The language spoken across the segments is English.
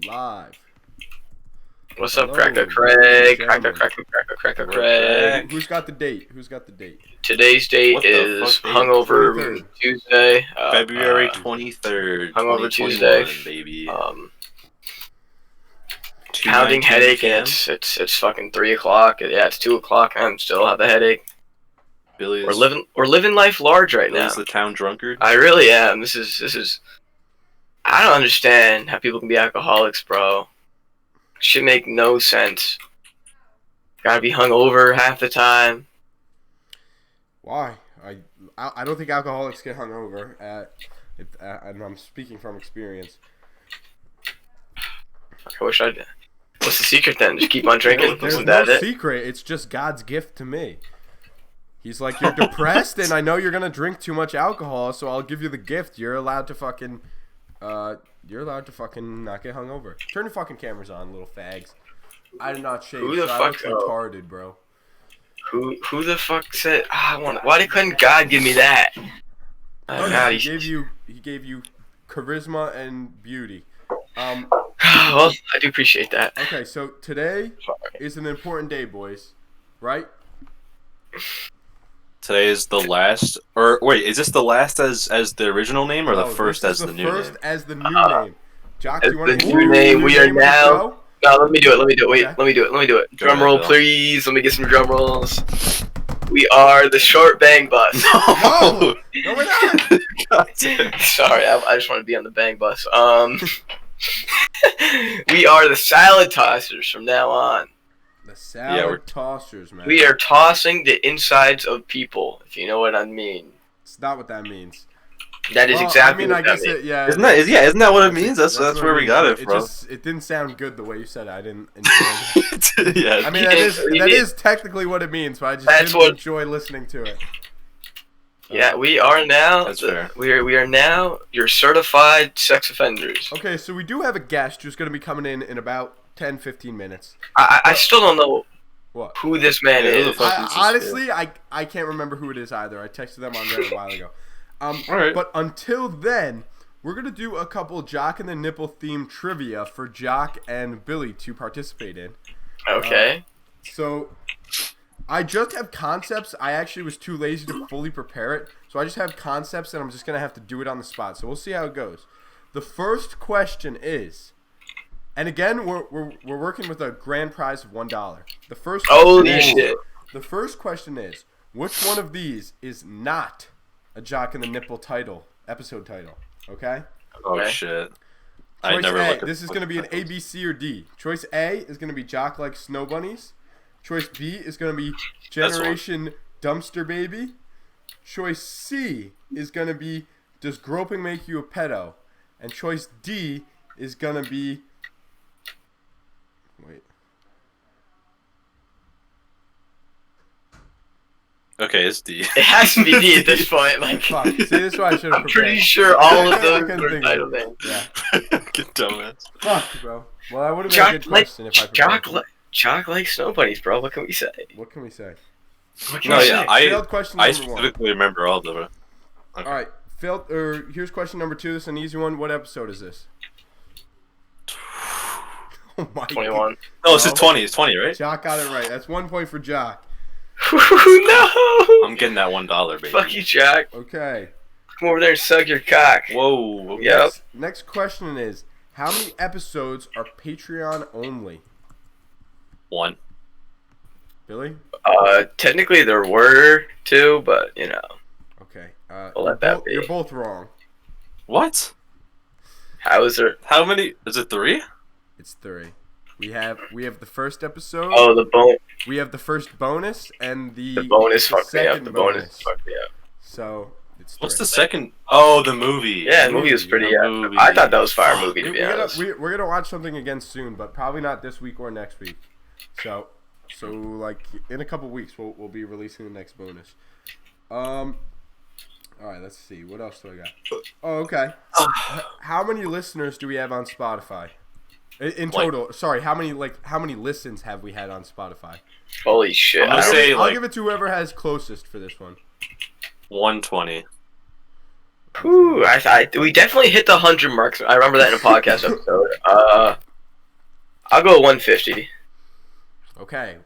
Live. What's up, Hello, Cracker ladies Craig? and Cracker We're Craig. Who's got the date? Who's got the date? Today's date What the is fuck date? Hungover 23rd. Tuesday. February 23rd, Hungover 2021, Tuesday. baby. 2:19 Pounding headache, p.m. and it's fucking 3 o'clock. Yeah, it's 2 o'clock. I still have a headache. Billy We're living life large right now. Billy's the town drunkard. I really am. This is. I don't understand how people can be alcoholics, bro. Should make no sense. Gotta be hungover half the time. Why? I don't think alcoholics get hungover. And I'm speaking from experience. I wish I'd. What's the secret then? Just keep on drinking. There's Isn't no that it? secret. It's just God's gift to me. He's like, you're depressed, and I know you're gonna drink too much alcohol, so I'll give you the gift. You're allowed to fucking not get hungover. Turn your fucking cameras on, little fags. I did not shave, Who the so I fuck- look retarded, bro. Who the fuck said? Why couldn't God give me that? Oh, God, he gave you charisma and beauty. well, I do appreciate that. Okay, so today is an important day, boys. Right? Today is the last, or wait, is this the last as the original name or the No, first this is as the new first name? as the new name. Jock, do As you want the to new name, we are of the now- show? No, let me do it. Wait, Okay. let me do it. Go Drum ahead, roll, Bill. please. Let me get some drum rolls. We are the Short Bang Bus. No, no, we're not. God damn. Sorry, I just want to be on the Bang Bus. We are the Salad Tossers from now on. The salad we're- tossers, man. We are tossing the insides of people, if you know what I mean. It's not what that means. That is Well, exactly I mean, I what that guess means. it, yeah. Isn't that what it means? That's what where we means. got it from. It didn't sound good the way you said it. I didn't enjoy it. Yeah. I mean, What do you that mean? is technically what it means, but I just That's didn't what- enjoy listening to it. Yeah, we are now. That's fair. We are now your certified sex offenders. Okay, so we do have a guest who's going to be coming in about 10, 15 minutes. I still don't know What? who this man Yeah, who the is. fuck- this is- Honestly, I can't remember who it is either. I texted them on Reddit a while ago. Alright. But until then, we're going to do a couple Jock and the Nipple themed trivia for Jock and Billy to participate in. Okay. So, I just have concepts. I actually was too lazy to fully prepare it. So, I just have concepts and I'm just going to have to do it on the spot. So, we'll see how it goes. The first question is, and again, we're working with a grand prize of $1. The first Holy question is- shit. The first question is, which one of these is not a Jock and the Nipple episode title? Okay? Oh Okay. shit. I Choice never A, looked at this is going to be an A, B, C, or D. Choice A is going to be Jock Like Snow Bunnies. Choice B is going to be That's one. Generation Dumpster Baby. Choice C is going to be Does Groping Make You a Pedo? And choice D is going to be... Wait. Okay, it's D. It has to be D at this point. Like, Fuck. See, this is why I should have I'm pretty prepared. sure all of I those couldn't were think of title it. names. Yeah. Get dumbass. Fuck, bro. Well, that would have been a good question if I prepared. Jock like snow bunnies, bro. What can we say? What can we say? What can No, we yeah, say? Failed question I number one. specifically remember all of them. Okay. All right, here's question number 2. This is an easy one. What episode is this? Oh my 21. No, this is 20. It's 20, right? Jock got it right. That's 1 point for Jock. No! I'm getting that $1, baby. Fuck you, Jack. Okay. Come over there and suck your cock. Whoa. Yep. Next question is, how many episodes are Patreon only? 1. Billy? Technically there were 2, but you know, Okay. I'll let that be. You're both wrong. What? how is there? How many? Is it 3? It's 3. We have the first episode. Oh, the bone. We have the first bonus and the The bonus fucked me up. second The bonus fucked me up. So it's 3. What's the second? Oh, the movie. Yeah, the movie was pretty. The Yeah, movie. I thought that was fire movie to be We're honest. gonna, we're gonna watch something again soon, but probably not this week or next week. So like in a couple weeks we'll be releasing the next bonus. All right, let's see. What else do I got? Oh, okay. How many listeners do we have on Spotify? In total, sorry. How many listens have we had on Spotify? Holy shit! I'm gonna say, I'll like- give it to whoever has closest for this one. 120. Whew, we definitely hit the 100 marks. I remember that in a podcast episode. I'll go 150. Okay.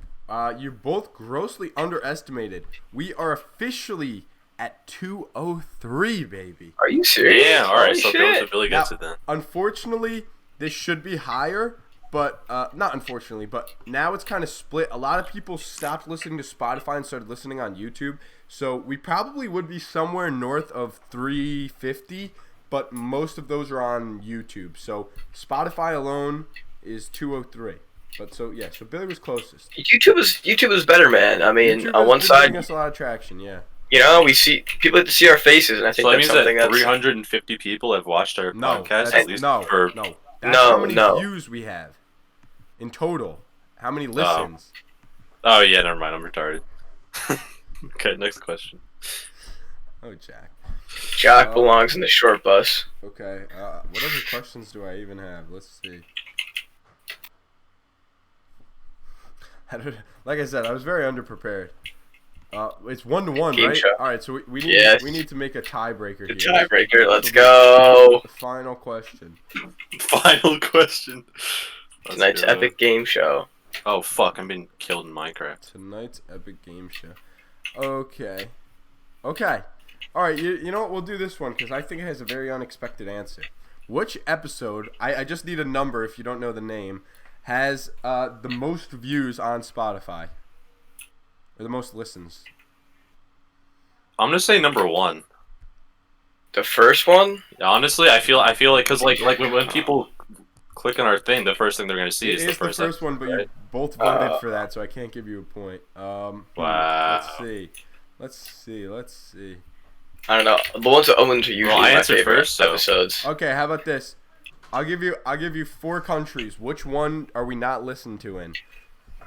You're both grossly underestimated. We are officially at 203, baby. Are you serious? Yeah, alright, Holy so shit. Billy gets it then. Unfortunately, this should be higher, but not unfortunately, but now it's kind of split. A lot of people stopped listening to Spotify and started listening on YouTube, so we probably would be somewhere north of 350, but most of those are on YouTube. So Spotify alone is 203. But so Billy was closest. YouTube is better, man. I mean, YouTube on has one been side, giving us a lot of traction, yeah. you know, we see people get to see our faces, and I think So that that's means something that that's 350 people have watched our No, podcast that's, at least no, for. no. That's how many No. views we have in total. How many listens? Oh yeah, never mind. I'm retarded. Okay, next question. Oh, Jack. Jack belongs in the short bus. Okay. What other questions do I even have? Let's see. Like I said, I was very underprepared. It's 1-1, Game right? show. All right, so we Yes. need to make a tiebreaker The here. tiebreaker. Let's So go. The final question. Final question. Let's Tonight's go. epic game show. Oh fuck! I'm being killed in Minecraft. Tonight's epic game show. Okay. Okay. All right. You know what? We'll do this one because I think it has a very unexpected answer. Which episode? I just need a number if you don't know the name. Has the most views on Spotify or the most listens? I'm gonna say number 1. The first one? Honestly, I feel like because like when people click on our thing, the first thing they're gonna see It is the first one, but you right? both voted for that, so I can't give you a point. Wow. Let's see. I don't know. The ones that Owen to usually Well, I my answered favorite first, so- episodes. Okay, how about this? I'll give you 4 countries. Which one are we not listened to in?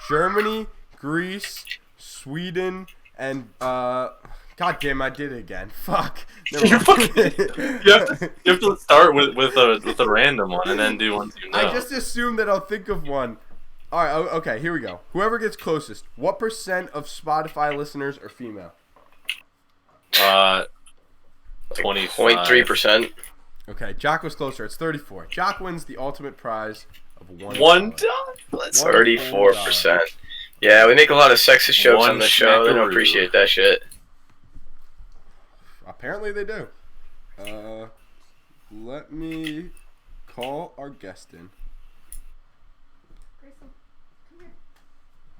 Germany, Greece, Sweden, and God damn, I did it again. Fuck. Never You're mind. you have to start with a random one and then do ones you know. I just assume that I'll think of one. All right, okay, here we go. Whoever gets closest. What % of Spotify listeners are female? 25. 0.3%. Okay, Jock was closer. It's 34. Jock wins the ultimate prize of One $1. done. Let's One- 34%. Yeah, we make a lot of sexist jokes One on the show. They don't smackaroo. appreciate that shit. Apparently they do. Let me call our guest in.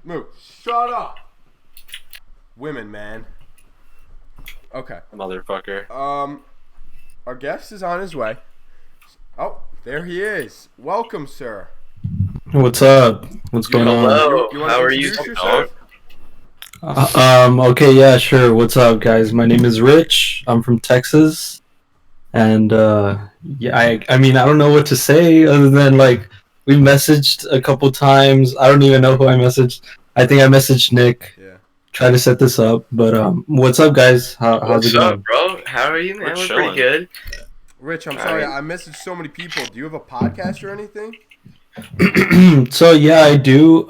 Moo, shut up. Women, man. Okay. motherfucker. Our guest is on his way. Oh, there he is. Welcome, sir. What's up? What's going on? Hello. You wanna How are you? introduce yourself? Okay, yeah, sure. What's up, guys? My name is Rich. I'm from Texas, and yeah, I mean, I don't know what to say other than like we messaged a couple times. I don't even know who I messaged. I think I messaged Nick. Yeah. Try to set this up, but what's up, guys? How's What's it going? up, bro? How are you, man? We're We're chilling. pretty good. Rich, I'm All sorry. right. I messaged so many people. Do you have a podcast or anything? So yeah, I do.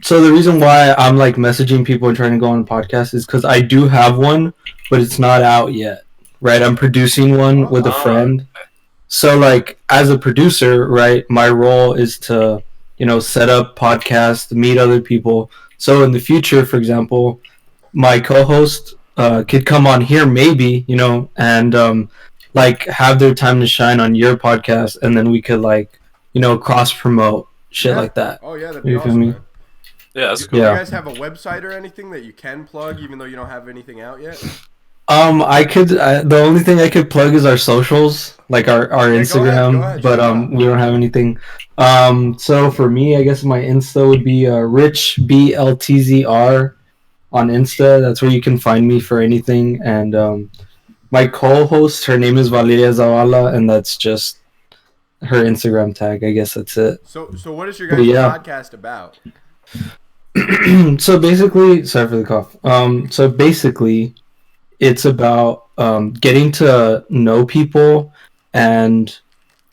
So the reason why I'm like messaging people and trying to go on a podcast is because I do have one, but it's not out yet. Right? I'm producing one with a friend. So like as a producer, right, my role is to, set up podcasts, meet other people. So in the future, for example, my co-host could come on here maybe, and like have their time to shine on your podcast, and then we could like, cross promote shit Yeah. like that. Oh, yeah, that'd be You feel awesome, me? man. Yeah, that's Do cool. you Yeah. guys have a website or anything that you can plug even though you don't have anything out yet? The only thing I could plug is our socials, like our Instagram, go ahead, but shout out. we don't have anything. So for me, I guess my Insta would be Rich BLTZR on Insta. That's where you can find me for anything. And my co-host, her name is Valeria Zavala, and that's just her Instagram tag. I guess that's it. So what is your guys' Yeah. podcast about? So basically, sorry for the cough. So basically, it's about getting to know people, and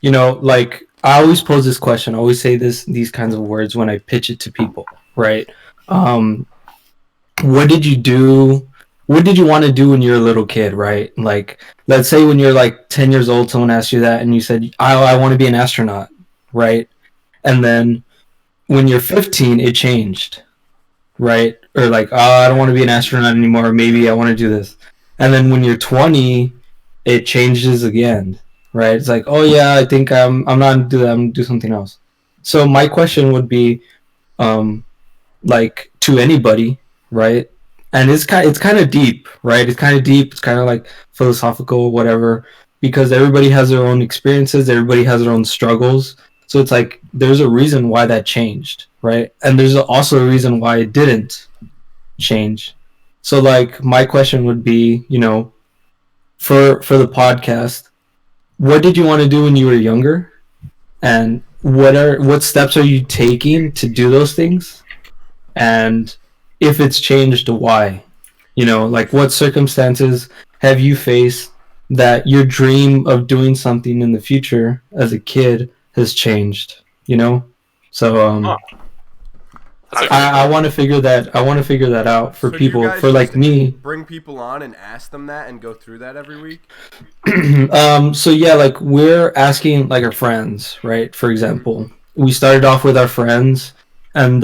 like I always pose this question. I always say these kinds of words when I pitch it to people, right? What did you do? What did you want to do when you were a little kid, right? Like, let's say when you're like 10 years old, someone asked you that, and you said, "I want to be an astronaut," right? And then when you're 15, it changed, right? Or like, oh, I don't want to be an astronaut anymore. Maybe I want to do this. And then when you're 20, it changes again, right? It's like, oh yeah, I think I'm not gonna do that. I'm gonna do something else. So my question would be, like to anybody, right? And it's kind of deep, right? It's kind of deep. It's kind of like philosophical, whatever, because everybody has their own experiences. Everybody has their own struggles. So it's like there's a reason why that changed, right? And there's also a reason why it didn't change. So like my question would be, you know, for the podcast, what did you want to do when you were younger, and what steps are you taking to do those things, and if it's changed, why? You know, like what circumstances have you faced that your dream of doing something in the future as a kid has changed? You know, so That's a I want to figure that out for So do you people, guys for like just me. Bring people on and ask them that and go through that every week. So yeah, like we're asking like our friends, right? For example, we started off with our friends, and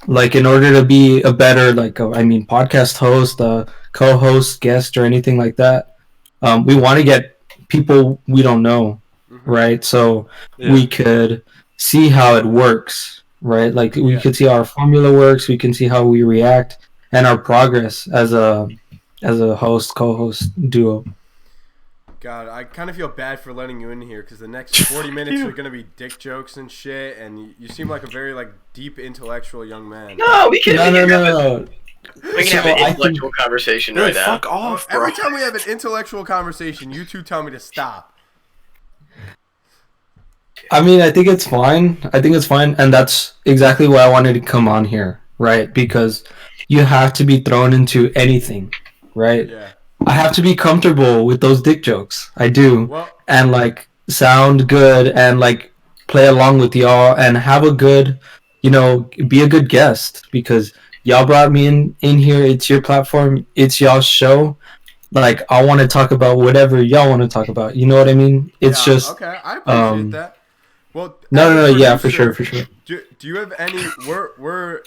like in order to be a better podcast host, co-host, guest, or anything like that, we want to get people we don't know, right? So we could see how it works, right? Like we could see how our formula works, we can see how we react, and our progress as a host co-host duo. God, I kind of feel bad for letting you in here because the next 40 minutes are gonna be dick jokes and shit, and you seem like a very like deep intellectual young man. No, we can. No. We can have an intellectual conversation right now. Fuck off, bro. Every time we have an intellectual conversation, you two tell me to stop. I mean, I think it's fine. And that's exactly why I wanted to come on here, right? Because you have to be thrown into anything, right? Yeah. I have to be comfortable with those dick jokes. I do. Well, And like sound good and like play along with y'all and have a good, you know, be a good guest, because y'all brought me in here. It's your platform. It's y'all's show. Like I want to talk about whatever y'all want to talk about. You know what I mean? It's yeah, just okay. I appreciate that. Well, no. as a Yeah, for producer, sure. Do you have any? We're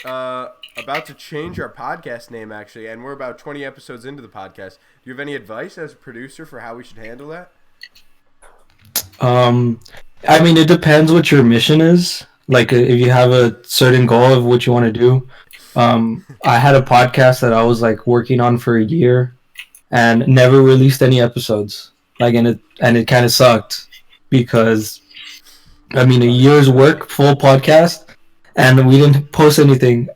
about to change our podcast name actually, and we're about 20 episodes into the podcast. Do you have any advice as a producer for how we should handle that? I mean, it depends what your mission is. Like, if you have a certain goal of what you want to do. I had a podcast that I was like working on for a year, and never released any episodes. Like, and it kind of sucked because, I mean, a year's work, full podcast, and we didn't post anything.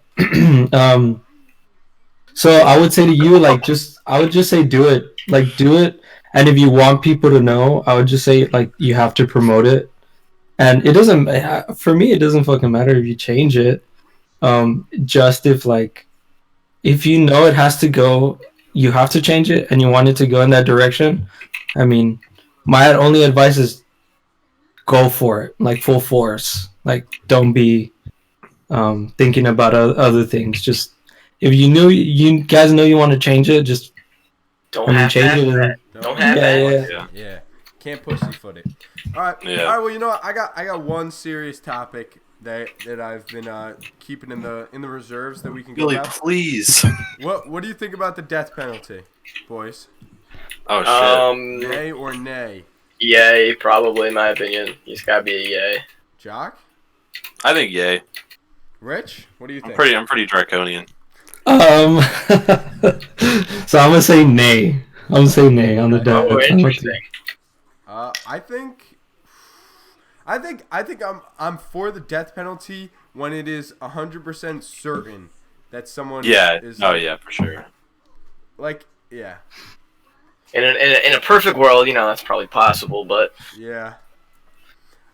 So I would say to you, like, I would just say do it. Like, do it. And if you want people to know, I would just say, like, you have to promote it. And it doesn't, for me, it doesn't fucking matter if you change it. Just if you know it has to go, you have to change it and you want it to go in that direction. I mean, my only advice is go for it, like full force. Like, don't be thinking about other things. Just, if you guys know you want to change it, just Don't have change that. it. Don't have that. Yeah. Can't pussyfoot it. All right. Yeah. All right. Well, you know what? I got one serious topic that I've been keeping in the reserves that we can go Billy, about. please. What do you think about the death penalty, boys? Oh shit. Yay or nay? Yay, probably in my opinion. He's gotta be a yay. Jock? I think yay. Rich? What do you think? I'm pretty draconian. So I'm gonna say nay. I'm gonna say nay on the death Oh, penalty. interesting. I think I'm for the death penalty when it is 100% certain that someone Yeah. is Oh yeah, for sure. like yeah. In a perfect world, you know, that's probably possible, but Yeah.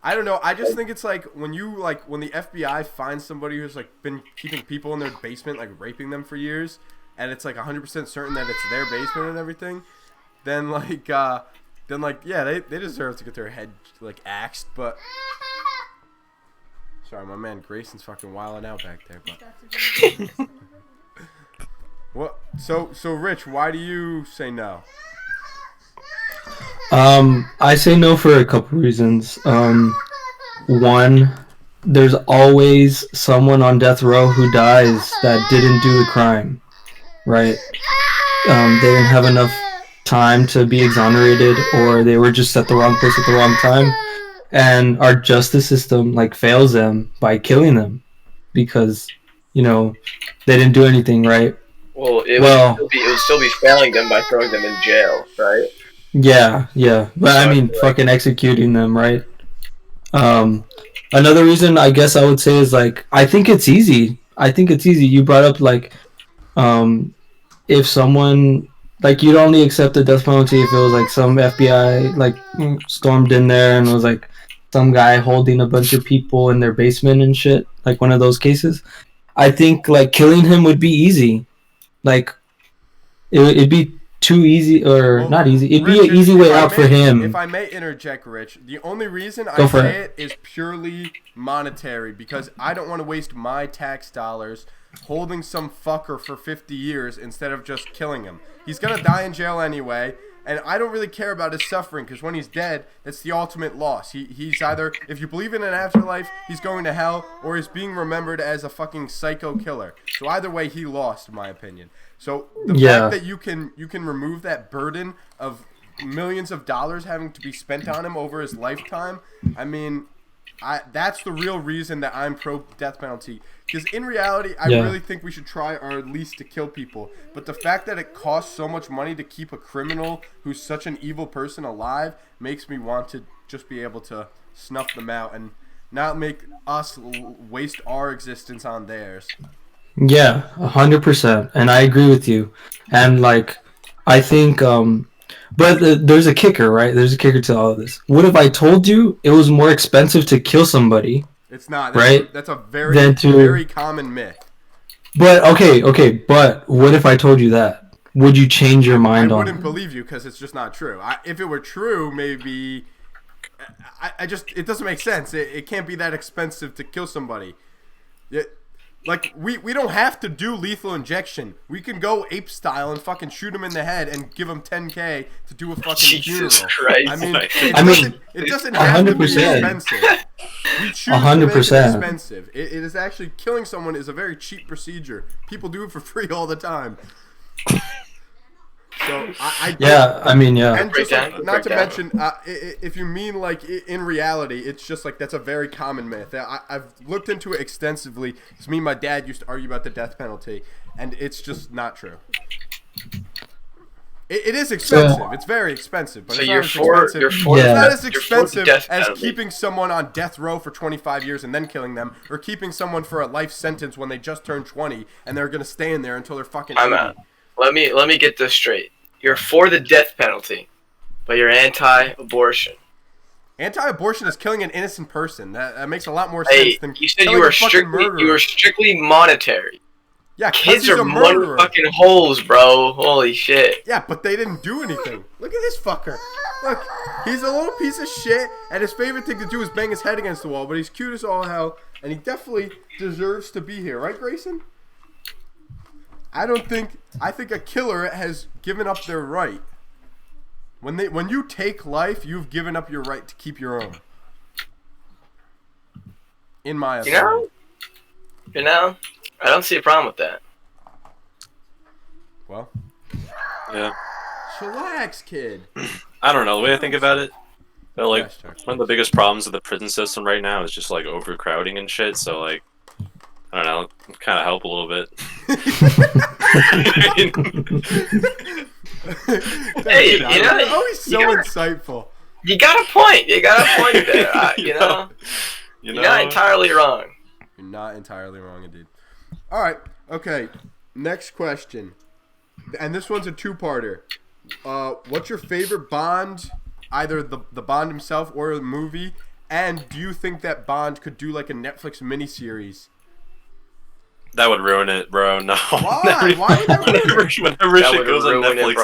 I don't know. I just think it's like when the FBI finds somebody who's like been keeping people in their basement, like raping them for years, and it's like 100% certain that it's their basement and everything, then yeah, they deserve to get their head like axed. But sorry, my man Grayson's fucking wilding out back there. But what? So Rich, why do you say no? I say no for a couple reasons. one, there's always someone on death row who dies that didn't do the crime, right? They didn't have enough time to be exonerated, or they were just at the wrong place at the wrong time, and our justice system like fails them by killing them because they didn't do anything, right? Well, it would still be failing them by throwing them in jail, right? Yeah, but I mean, fucking executing them, right? Another reason I guess I would say is like I think it's easy. You brought up like, if someone like you'd only accept the death penalty if it was like some FBI like stormed in there and was like some guy holding a bunch of people in their basement and shit, like one of those cases. I think like killing him would be easy. Like it'd be too easy, or not easy. It'd be an easy way out for him. If I may interject, Rich, the only reason I say it is purely monetary, because I don't want to waste my tax dollars holding some fucker for 50 years instead of just killing him. He's going to die in jail anyway, and I don't really care about his suffering, because when he's dead, that's the ultimate loss. He's either, if you believe in an afterlife, he's going to hell, or he's being remembered as a fucking psycho killer. So either way, he lost, in my opinion. So the fact that you can remove that burden of millions of dollars having to be spent on him over his lifetime, I mean, that's the real reason that I'm pro death penalty. Because in reality, I really think we should try our least to kill people. But the fact that it costs so much money to keep a criminal who's such an evil person alive makes me want to just be able to snuff them out and not make us waste our existence on theirs. Yeah, 100%, and I agree with you. And like, I think, but there's a kicker, right? There's a kicker to all of this. What if I told you it was more expensive to kill somebody? It's not, right? That's a very common myth. But okay. But what if I told you that? Would you change your mind on it? I wouldn't believe you, because it's just not true. If it were true, maybe. It doesn't make sense. It can't be that expensive to kill somebody. Like, we don't have to do lethal injection. We can go ape style and fucking shoot him in the head and give him $10K to do a fucking funeral. Jesus Christ. I mean, it doesn't have to be expensive. We choose 100%. To make it expensive. It is actually, killing someone is a very cheap procedure. People do it for free all the time. So And just like, not to mention, if you mean like in reality, it's just like that's a very common myth. I've looked into it extensively. Because me and my dad used to argue about the death penalty, and it's just not true. It is expensive. It's very expensive, but so it's not as expensive as keeping someone on death row for 25 years and then killing them, or keeping someone for a life sentence when they just turned 20 and they're gonna stay in there until they're fucking 80. Let me get this straight. You're for the death penalty, but you're anti-abortion. Anti-abortion is killing an innocent person. That makes a lot more sense than you said killing a fucking murderer. You were strictly monetary. Yeah, kids are one fucking holes, bro. Holy shit. Yeah, but they didn't do anything. Look at this fucker. Look, he's a little piece of shit, and his favorite thing to do is bang his head against the wall, but he's cute as all hell, and he definitely deserves to be here. Right, Grayson? I think a killer has given up their right. When you take life, you've given up your right to keep your own. In my opinion. You know, I don't see a problem with that. Well. Yeah. Chillax, kid. I don't know, the way I think about it, like, one of the biggest problems of the prison system right now is just like overcrowding and shit, so like, I don't know, kind of help a little bit. Hey, you know, you're always so insightful. You got a point. You got a point there. You're not entirely wrong. You're not entirely wrong, indeed. All right. Okay. Next question, and this one's a two-parter. What's your favorite Bond? Either the Bond himself or the movie, and do you think that Bond could do like a Netflix miniseries? That would ruin it, bro. No. Why? Why would that ruin it? Whenever shit goes on Netflix,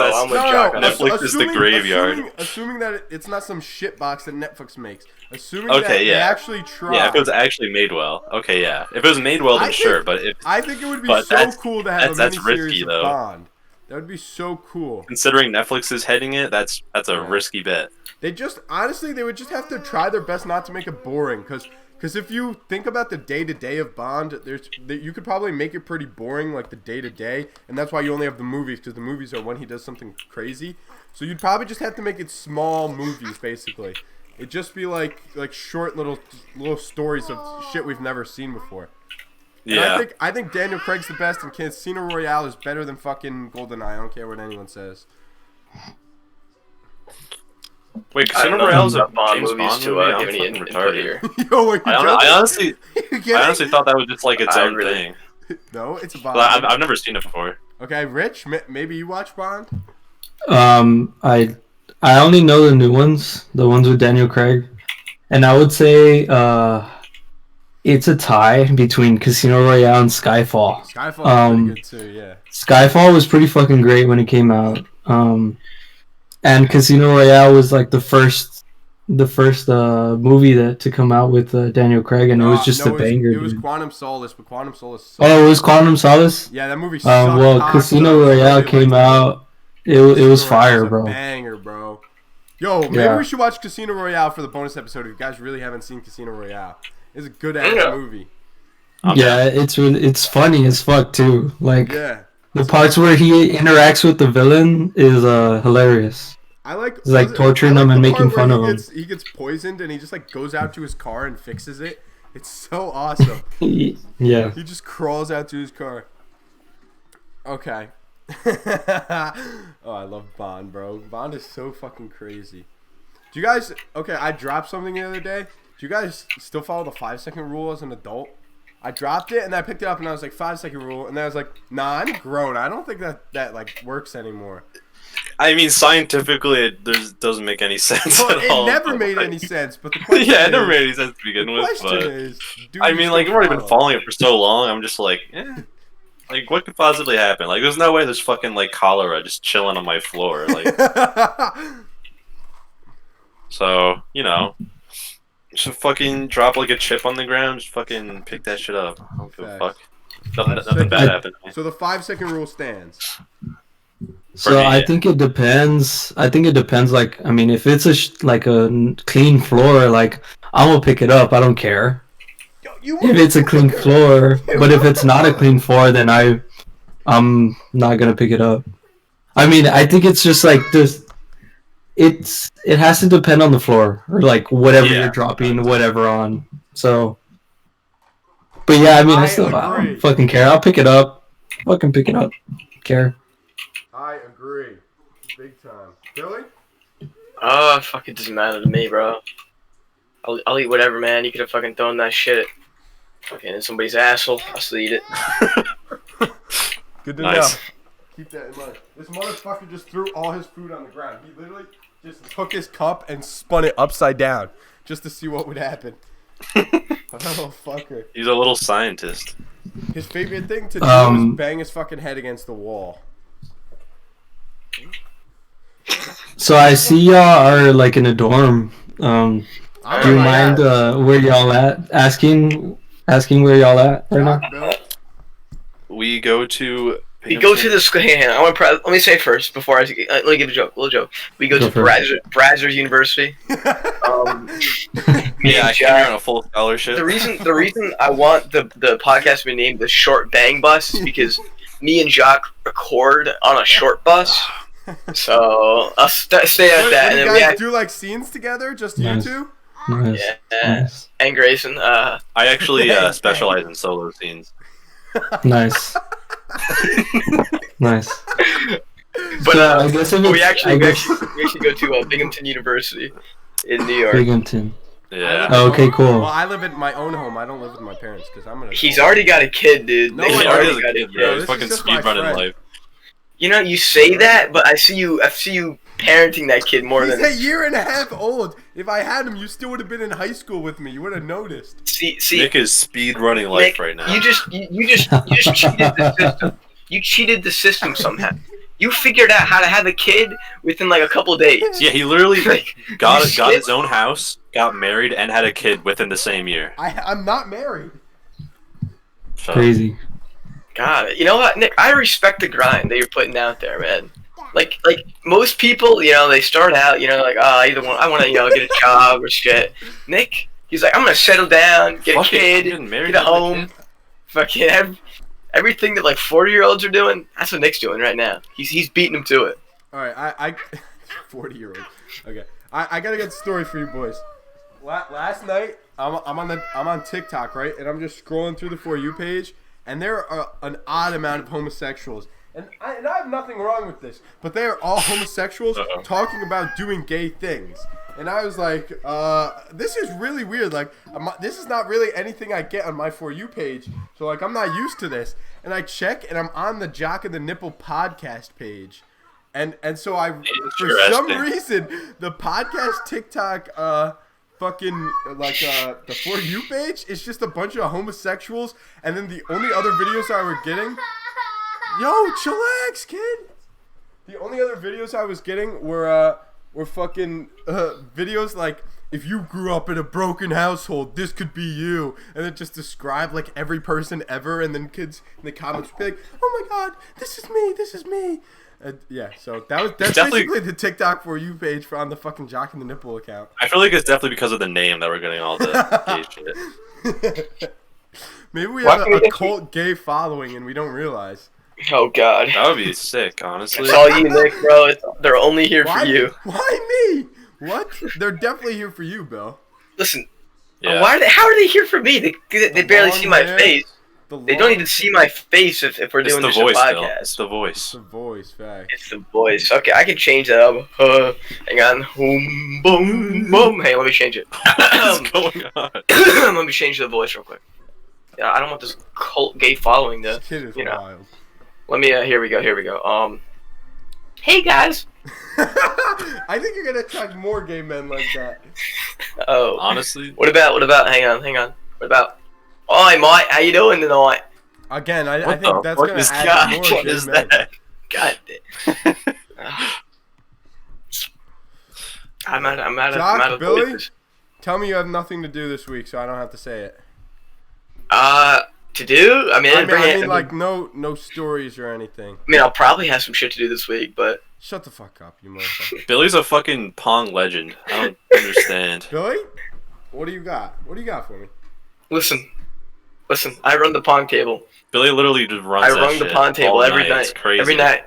Netflix is the graveyard. Assuming that it's not some shit box that Netflix makes. Assuming that they actually try. Yeah, if it was actually made well. Okay, yeah. If it was made well, then sure. But I think it would be so cool to have a miniseries of Bond. That would be so cool. Considering Netflix is heading it, that's a Yeah. risky bet. They just honestly, they would just have to try their best not to make it boring, because if you think about the day to day of Bond, you could probably make it pretty boring, like the day to day, and that's why you only have the movies, because the movies are when he does something crazy. So you'd probably just have to make it small movies, basically. It'd just be like short little stories of shit we've never seen before. And Yeah. I think Daniel Craig's the best, and Casino Royale is better than fucking GoldenEye. I don't care what anyone says. Wait, I Casino don't know Royale's a about Bond James movies Bond to movie? I'm give any fucking input retarded. here. Yo, what, you I honestly, You get I it? honestly thought that was just like its I own really- thing. No, it's a Bond. But I've never seen it before. Okay, Rich, maybe you watch Bond? I only know the new ones, the ones with Daniel Craig, and I would say it's a tie between Casino Royale and Skyfall. Skyfall is pretty good too, yeah. Skyfall was pretty fucking great when it came out, and Casino Royale was like the first movie to come out with Daniel Craig, and it was just a banger. It was dude. Quantum Solace, but Quantum Solace sucked. Oh, it was Quantum Solace. Yeah, that movie sucked. Well, cock, Casino so I Royale really came liked it. out. It was fire, a bro. Banger, bro. Yo, maybe Yeah. we should watch Casino Royale for the bonus episode if you guys really haven't seen Casino Royale. It's a good ass Yeah. movie. Yeah, it's funny as fuck too. Like Yeah. the parts where he interacts with the villain is hilarious. I like It's like torturing I him and the making part where fun of him. He gets poisoned and he just like goes out to his car and fixes it. It's so awesome. Yeah. He just crawls out to his car. Okay. Oh, I love Bond, bro. Bond is so fucking crazy. Do you guys... Okay, I dropped something the other day. Do you guys still follow the 5-second rule as an adult? I dropped it and I picked it up and I was like, 5-second rule. And then I was like, nah, I'm grown. I don't think that like works anymore. I mean, scientifically, it doesn't make any sense Well, at it all. never but, made like- any sense. But the question Yeah, it never is, made any sense to begin the with. question But is, do I you mean, still like, I've already been follow? following it for so long. I'm just like, like, what could possibly happen? Like, there's no way there's fucking like cholera just chilling on my floor. Like, so just fucking drop like a chip on the ground. Just fucking pick that shit up. I don't give a fuck. Nothing bad happened to me. So the 5-second rule stands. So me, I yeah. think it depends. Like, I mean, if it's like a clean floor, like I'm gonna pick it up. I don't care Yo, you if it's a clean floor. But if it's not a clean floor, then I'm not gonna pick it up. I mean, I think it's just like this. It has to depend on the floor or like whatever Yeah. you're dropping whatever on. So, but yeah, I mean, I agree. don't fucking care. I'll pick it up. Fucking pick it up. Care. I agree. Big time. Billy? Fuck, it doesn't matter to me, bro. I'll eat whatever, man. You could have fucking thrown that shit fucking in somebody's asshole. I'll still eat it. Good to Nice. know. Keep that in mind. This motherfucker just threw all his food on the ground. He literally just took his cup and spun it upside down just to see what would happen. Oh, fucker. He's a little scientist. His favorite thing to do is bang his fucking head against the wall. So I see y'all are like in a dorm. Do you mind where y'all at? Asking where y'all at right now. We go to. We go to the school. Hang on, let me say first before let me give a little joke. We go Go to for it. Brazzers University. Yeah, I came Jack- here on a full scholarship. The reason I want the podcast to be named the Short Bang Bus is because me and Jacques record on a short bus. So I'll stay at that, What, and you then we guys act, do like scenes together? Just Nice. you two? Nice. Yeah. Nice. and Grayson. I actually specialize in solo scenes. Nice. Nice. But So, I guess if we it's- actually I we guess- actually go to Binghamton University in New York. Binghamton. Yeah. Oh, okay, cool. Well, I live in my own home. I don't live with my parents because I'm gonna. He's already got a kid, dude. No, He's I He don't. already already is a got kid, a bro. Yeah, He's this is fucking just my speed running friend. life. You know, you say that, but I see you parenting that kid more He's than a year and a half old. If I had him, you still would have been in high school with me. You would have noticed. see. Nick is speed running life Nick, right now. You just cheated the system. You cheated the system somehow. You figured out how to have a kid within like a couple days. Yeah, he literally Like, got you his skipped- own house, got married, and had a kid within the same year. I'm not married. So, Crazy. God, you know what, Nick? I respect the grind that you're putting out there, man. Like most people, you know, they start out, you know, like, oh, I want to, you know, get a job or shit. Nick, he's like, I'm gonna settle down, get a kid, get a home, fucking everything that like 40-year-olds are doing. That's what Nick's doing right now. He's beating them to it. All right, I 40-year-old. Okay, I got a good story for you boys. Last night, I'm on TikTok, right, and I'm just scrolling through the For You page, and there are an odd amount of homosexuals. And I have nothing wrong with this, but they are all homosexuals talking about doing gay things. And I was like, this is really weird. Like, this is not really anything I get on my For You page. So, like, I'm not used to this. And I check, and I'm on the Jock and the Nipple podcast page. And so for some reason, the podcast TikTok, the For You page is just a bunch of homosexuals. And then the only other videos I were getting... Yo, chillax, kid. The only other videos I was getting were fucking videos like, if you grew up in a broken household, this could be you, and it just described like every person ever, and then kids in the comments would be like, oh my god, this is me. Yeah, so that's basically the TikTok For You page on the fucking Jock and the Nipple account. I feel like it's definitely because of the name that we're getting all the gay shit. Maybe we have a cult gay following and we don't realize. Oh God, that would be sick, honestly. It's all you, Nick, bro. They're only here for you. Why me? What? They're definitely here for you, Bill. Listen, how are they here for me? They barely see my face. They don't even see my face if we're doing this podcast. Bill. It's the voice. It's the voice, fact. It's the voice. Okay, I can change that up. Hang on. Boom, boom, boom. Hey, let me change it. What's going on? Let me change the voice real quick. Yeah, I don't want this cult gay following to, this kid is wild. Let me, here we go. Hey guys. I think you're gonna attract more gay men like that. Oh. Honestly? What about, hang on. What about, oi mate, how you doing tonight? Again, I think that's gonna add more what gay is men. that? God damn. I'm out of Billy, voices. tell me you have nothing to do this week so I don't have to say it. To do? I mean, like no stories or anything. I mean, I'll probably have some shit to do this week, but... Shut the fuck up, you motherfucker. Billy's a fucking Pong legend. I don't understand. Billy? What do you got? What do you got for me? Listen. I run the Pong table. Billy literally just runs that shit the Pong table every night. It's crazy. Every night.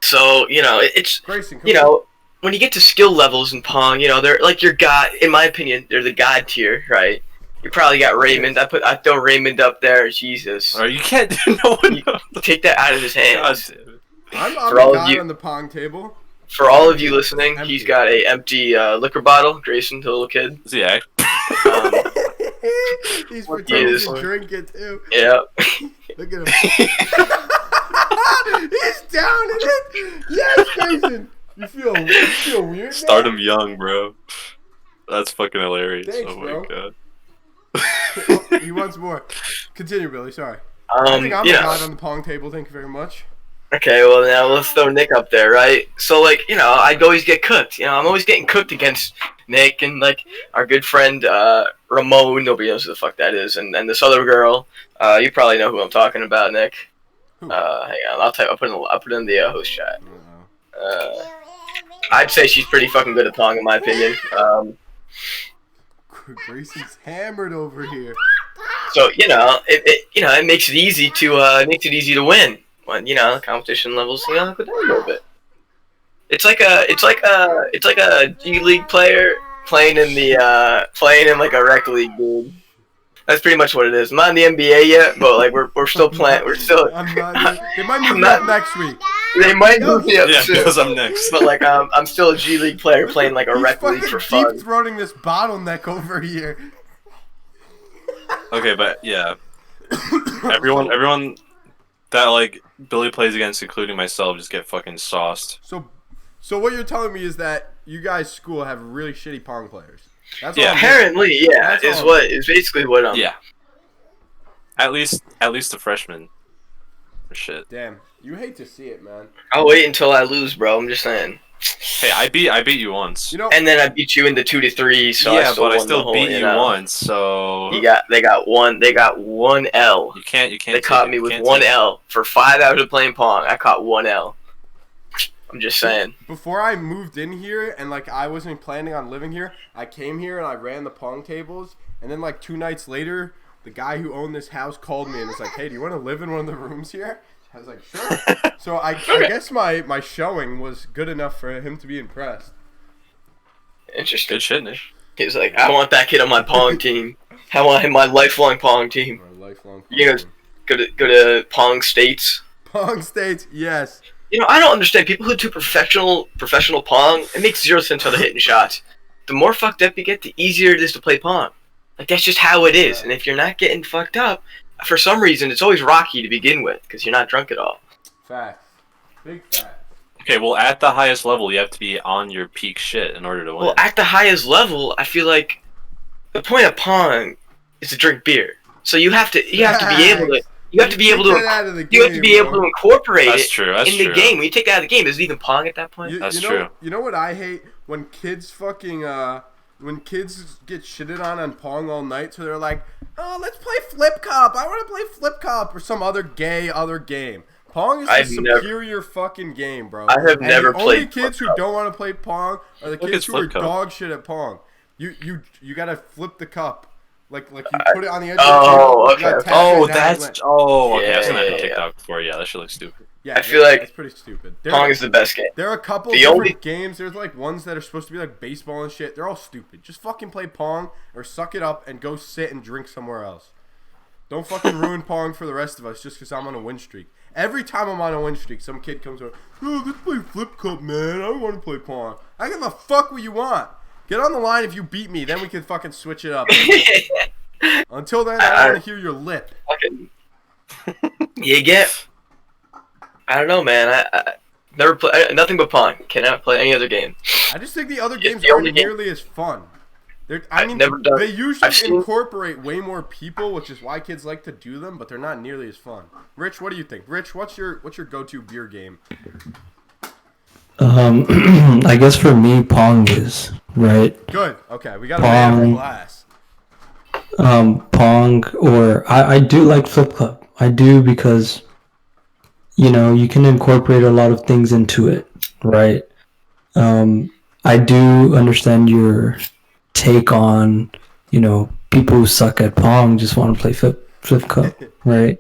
So, you know, it's... Grayson, you know, when you get to skill levels in Pong, you know, they're like your god... In my opinion, they're the god tier, right? You probably got Raymond. I throw Raymond up there. Jesus. Or you can't do no one. Take that out of his hands. I'm the guy on the Pong table. For all of you listening, he's got a empty liquor bottle. Grayson, the little kid. Is he act? He's pretending to drink it too. Yeah. Look at him. He's down in it. Yes, Grayson. You feel weird. Start him young, bro. That's fucking hilarious. Thanks, oh my bro. god. He wants more. Continue, Billy. Sorry. I think I'm the guy on the Pong table. Thank you very much. Okay, well now let's throw Nick up there, right? So like, you know, I'd always get cooked. You know, I'm always getting cooked against Nick and like our good friend Ramon. Nobody knows who the fuck that is, and this other girl. You probably know who I'm talking about, Nick. Who? Hang on, I'll put it in the host chat. I'd say she's pretty fucking good at Pong in my opinion. Grayson's hammered over here. So you know, it makes it easy to win when you know the competition levels go down a little bit. It's like a G League player playing in like a rec league, dude. That's pretty much what it is. I'm not in the NBA yet, but like we're still playing. We're still. They might move up next week. They might move me up soon. Because I'm next. But like I'm still a G League player playing like a rec league for fun. Deep throating this bottleneck over here. Okay, but yeah, everyone that like Billy plays against, including myself, just get fucking sauced. So what you're telling me is that you guys' school have really shitty Pong players. That's apparently, yeah, is basically what I'm. Yeah. At least the freshmen. Shit. Damn, you hate to see it, man. I'll wait until I lose, bro. I'm just saying. Hey, I beat you once. You know, And then I beat you in the 2 to 3, so yeah, I still but I won the still whole, beat you know. once. So They got one L. you can't. They take caught it. me You with can't one take it. L for 5 hours of playing Pong. I caught one L. I'm just saying. before I moved in here and like I wasn't planning on living here, I came here and I ran the Pong tables, and then like 2 nights later, the guy who owned this house called me and was like, "Hey, do you want to live in one of the rooms here?" I was like, "Sure." So I guess my showing was good enough for him to be impressed. Interesting. Good shit, Nick. He's like, I want that kid on my Pong team. I want him my lifelong Pong team. My lifelong You know, Pong. Go to Pong States. Pong States, yes. You know, I don't understand people who do professional Pong. It makes 0 sense how they're hitting shots. The more fucked up you get, the easier it is to play Pong. Like that's just how it is. And if you're not getting fucked up, for some reason, it's always rocky to begin with because you're not drunk at all. Facts. Big facts. Okay, well, at the highest level, you have to be on your peak shit in order to win. Well, at the highest level, I feel like the point of Pong is to drink beer. So you have to be able to you have to be able to incorporate That's it true. That's in true. the game. When you take it out of the game, is it even Pong at that point? That's know, true. You know what I hate? When kids fucking when kids get shitted on Pong all night, so they're like, "Oh, let's play Flip Cup. I want to play Flip Cup or some other game." Pong is a superior fucking game, bro. I have never the played only kids who don't want to play Pong are the kids who are dog shit at Pong. You gotta flip the cup. Like you put it on the edge of the table. Okay. Okay. Yeah, I've seen that on yeah. TikTok before. Yeah, that shit looks stupid. Yeah, I feel like it's pretty stupid. Pong is the best game. There are a couple The different only- games. There's like ones that are supposed to be like baseball and shit. They're all stupid. Just fucking play Pong or suck it up and go sit and drink somewhere else. Don't fucking ruin Pong for the rest of us just because I'm on a win streak. Every time I'm on a win streak, some kid comes over, "Oh, let's play Flip Cup, man. I don't want to play Pong." I give a fuck what you want. Get on the line if you beat me. Then we can fucking switch it up. Until then, I don't want to hear your lip. Fucking, you get. I don't know, man. I never play nothing but Pong. Cannot play any other game. I just think the other It's games the only aren't game- nearly as fun. I've never done- They usually I've seen- incorporate way more people, which is why kids like to do them, but they're not nearly as fun. Rich, what do you think? Rich, what's your go-to beer game? I guess for me, Pong is right. Good. Okay, we got a man Pong. for class. Pong, or I do like Flip Cup. I do because, you know, you can incorporate a lot of things into it, right? I do understand your take on, you know, people who suck at Pong just want to play Flip Cup, right?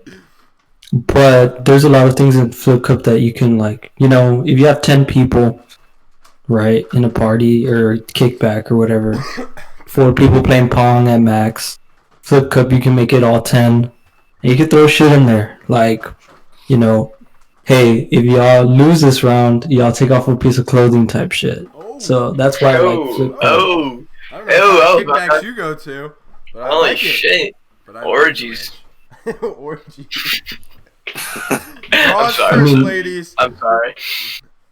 But there's a lot of things in Flip Cup that you can, like, you know, if you have 10 people, right, in a party or kickback or whatever, 4 people playing Pong at max, Flip Cup, you can make it all 10. And you can throw shit in there. Like, you know, hey, if y'all lose this round, y'all take off a piece of clothing type shit. Oh, So that's why I like Flip Cup. I don't know what kickbacks you go to, but I Holy like it. shit! But I Orgies. like it. Orgies. I'm sorry. I mean- ladies. I'm sorry.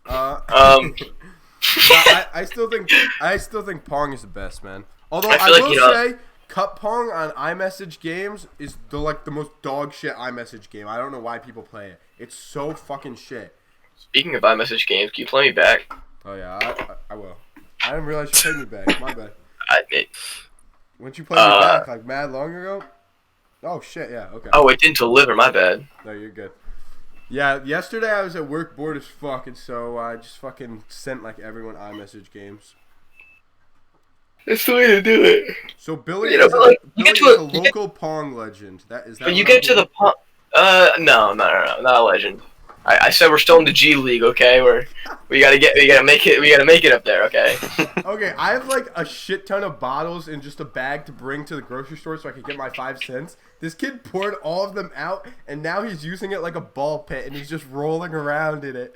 I still think Pong is the best, man. Although I I feel like, will you know- say, Cup Pong on iMessage games is the most dog shit iMessage game. I don't know why people play it. It's so fucking shit. Speaking of iMessage games, can you play me back? Oh yeah, I will. I didn't realize you played me back. My bad. When'd you play me back? Like mad long ago? Oh shit, yeah, okay. Oh, it didn't deliver. My bad. No, you're good. Yeah, yesterday I was at work bored as fuck, and so I just fucking sent like everyone iMessage games. That's the way to do it. So Billy You know, is but, like, you Billy get to is a- a you get- local Pong legend. That is that. But you what I'm get to the hearing? no, not a legend. I said we're still in the G League, okay? We gotta make it up there, okay? Okay, I have like a shit ton of bottles in just a bag to bring to the grocery store so I could get my 5 cents. This kid poured all of them out, and now he's using it like a ball pit, and he's just rolling around in it.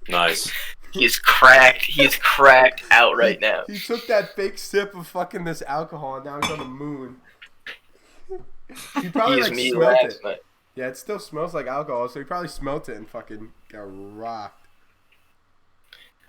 Nice. He's cracked. He's cracked out right now. He took that fake sip of fucking this alcohol, and now he's on the moon. He probably He's like me smelt last it. night. Yeah, it still smells like alcohol, so he probably smelt it and fucking got rocked.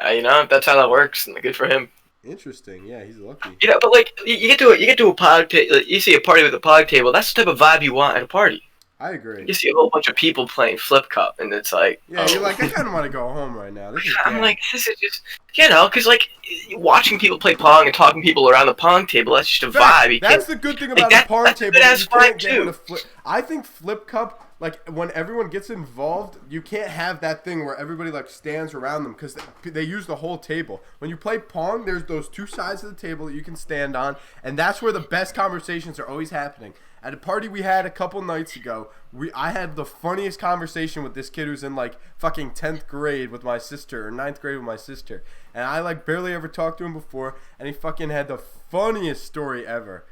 You know, that's how that works. And good for him. Interesting. Yeah, he's lucky. You know, but like you get to a pog table. You see a party with a pog table. That's the type of vibe you want at a party. I agree. You see a whole bunch of people playing Flip Cup, and it's like, Yeah, you're like, I kind of want to go home right now. This is I'm gay. like, this is just, because like watching people play Pong and talking to people around the Pong table, that's just a Fact, vibe. You that's can't, the good thing like, about that- the Pong that's a table. good-ass You can't vibe, get too. with a flip. I think Flip Cup, like when everyone gets involved, you can't have that thing where everybody like stands around them because they use the whole table. When you play Pong, there's those two sides of the table that you can stand on, and that's where the best conversations are always happening. At a party we had a couple nights ago, I had the funniest conversation with this kid who's in like fucking 10th grade with my sister or 9th grade with my sister, and I like barely ever talked to him before, and he fucking had the funniest story ever.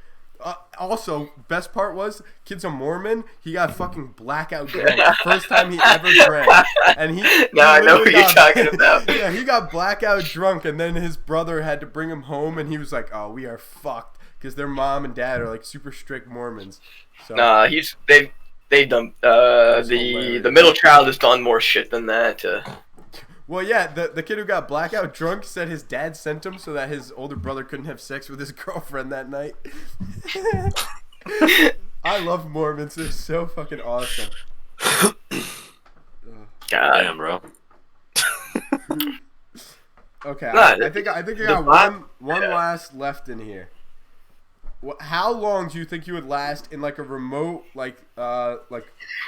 Also, best part was, kid's a Mormon. He got fucking blackout drunk. First time he ever drank. And he No, I know what literally you're talking about. Yeah, he got blackout drunk, and then his brother had to bring him home, and he was like, "Oh, we are fucked," because their mom and dad are like super strict Mormons. So Nah, they've done the middle child has done more shit than that. well, yeah, the kid who got blackout drunk said his dad sent him so that his older brother couldn't have sex with his girlfriend that night. I love Mormons. They're so fucking awesome. God. Damn, bro. Okay, Nah, I think I the got vibe- one yeah. last left in here. How long do you think you would last in like a remote like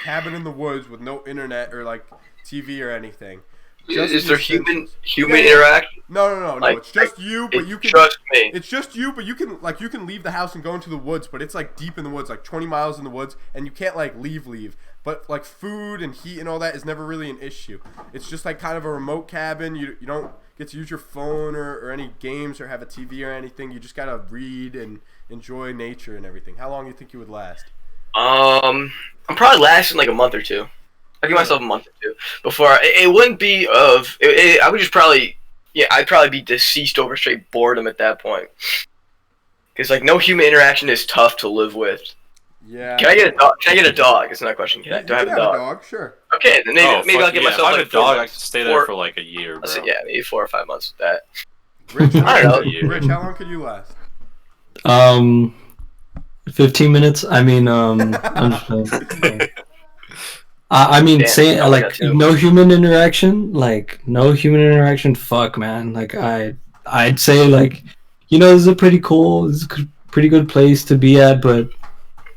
cabin in the woods with no internet or like TV or anything? Just Is the there essentials. human Yeah, yeah. interaction? No. Like- It's just you, but you can. Trust me. It's just you, but you can leave the house and go into the woods, but it's like deep in the woods, like 20 miles in the woods, and you can't like leave. But like food and heat and all that is never really an issue. It's just like kind of a remote cabin. You don't get to use your phone or any games or have a TV or anything. You just gotta read and enjoy nature and everything. How long do you think you would last? I'm probably lasting like a month or two. I give myself a month or two before it wouldn't be of. I would just probably, I'd probably be deceased over straight boredom at that point. Because like no human interaction is tough to live with. Yeah. Can I get a dog? Can I get a dog? It's not a question. Do I You have can a dog? Sure. Okay, then maybe Fuck I'll get yeah. myself If I like have a dog, I months. can stay there for like a year, bro. Maybe 4 or 5 months with that. Rich, I don't know. Rich, how long could you last? 15 minutes. I mean, I'm just playing. I mean, Damn, saying I like got two. no human interaction, Fuck, man. Like I'd say like, this is a pretty pretty good place to be at, but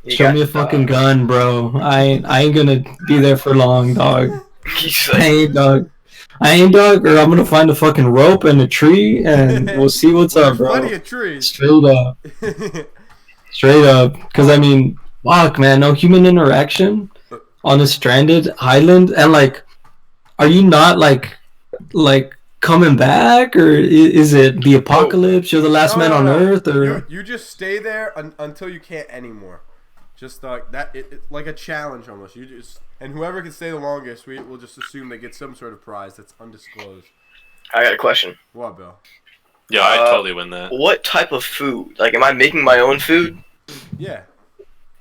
You show got me a the fucking dog. gun, bro. I ain't gonna be there for long, dog. He's I like, ain't dog. Or I'm gonna find a fucking rope and a tree, and we'll see what's Well, up, there's bro. plenty of trees. Straight up. Because, I mean, fuck, man, no human interaction on a stranded island. And, like, are you not, like coming back? Or is it the apocalypse? You're the last man on Earth? Or You just stay there until you can't anymore. Just like that, like a challenge almost. And whoever can stay the longest, we'll just assume they get some sort of prize that's undisclosed. I got a question. What, Bill? Yeah, I'd totally win that. What type of food? Like, am I making my own food? Yeah.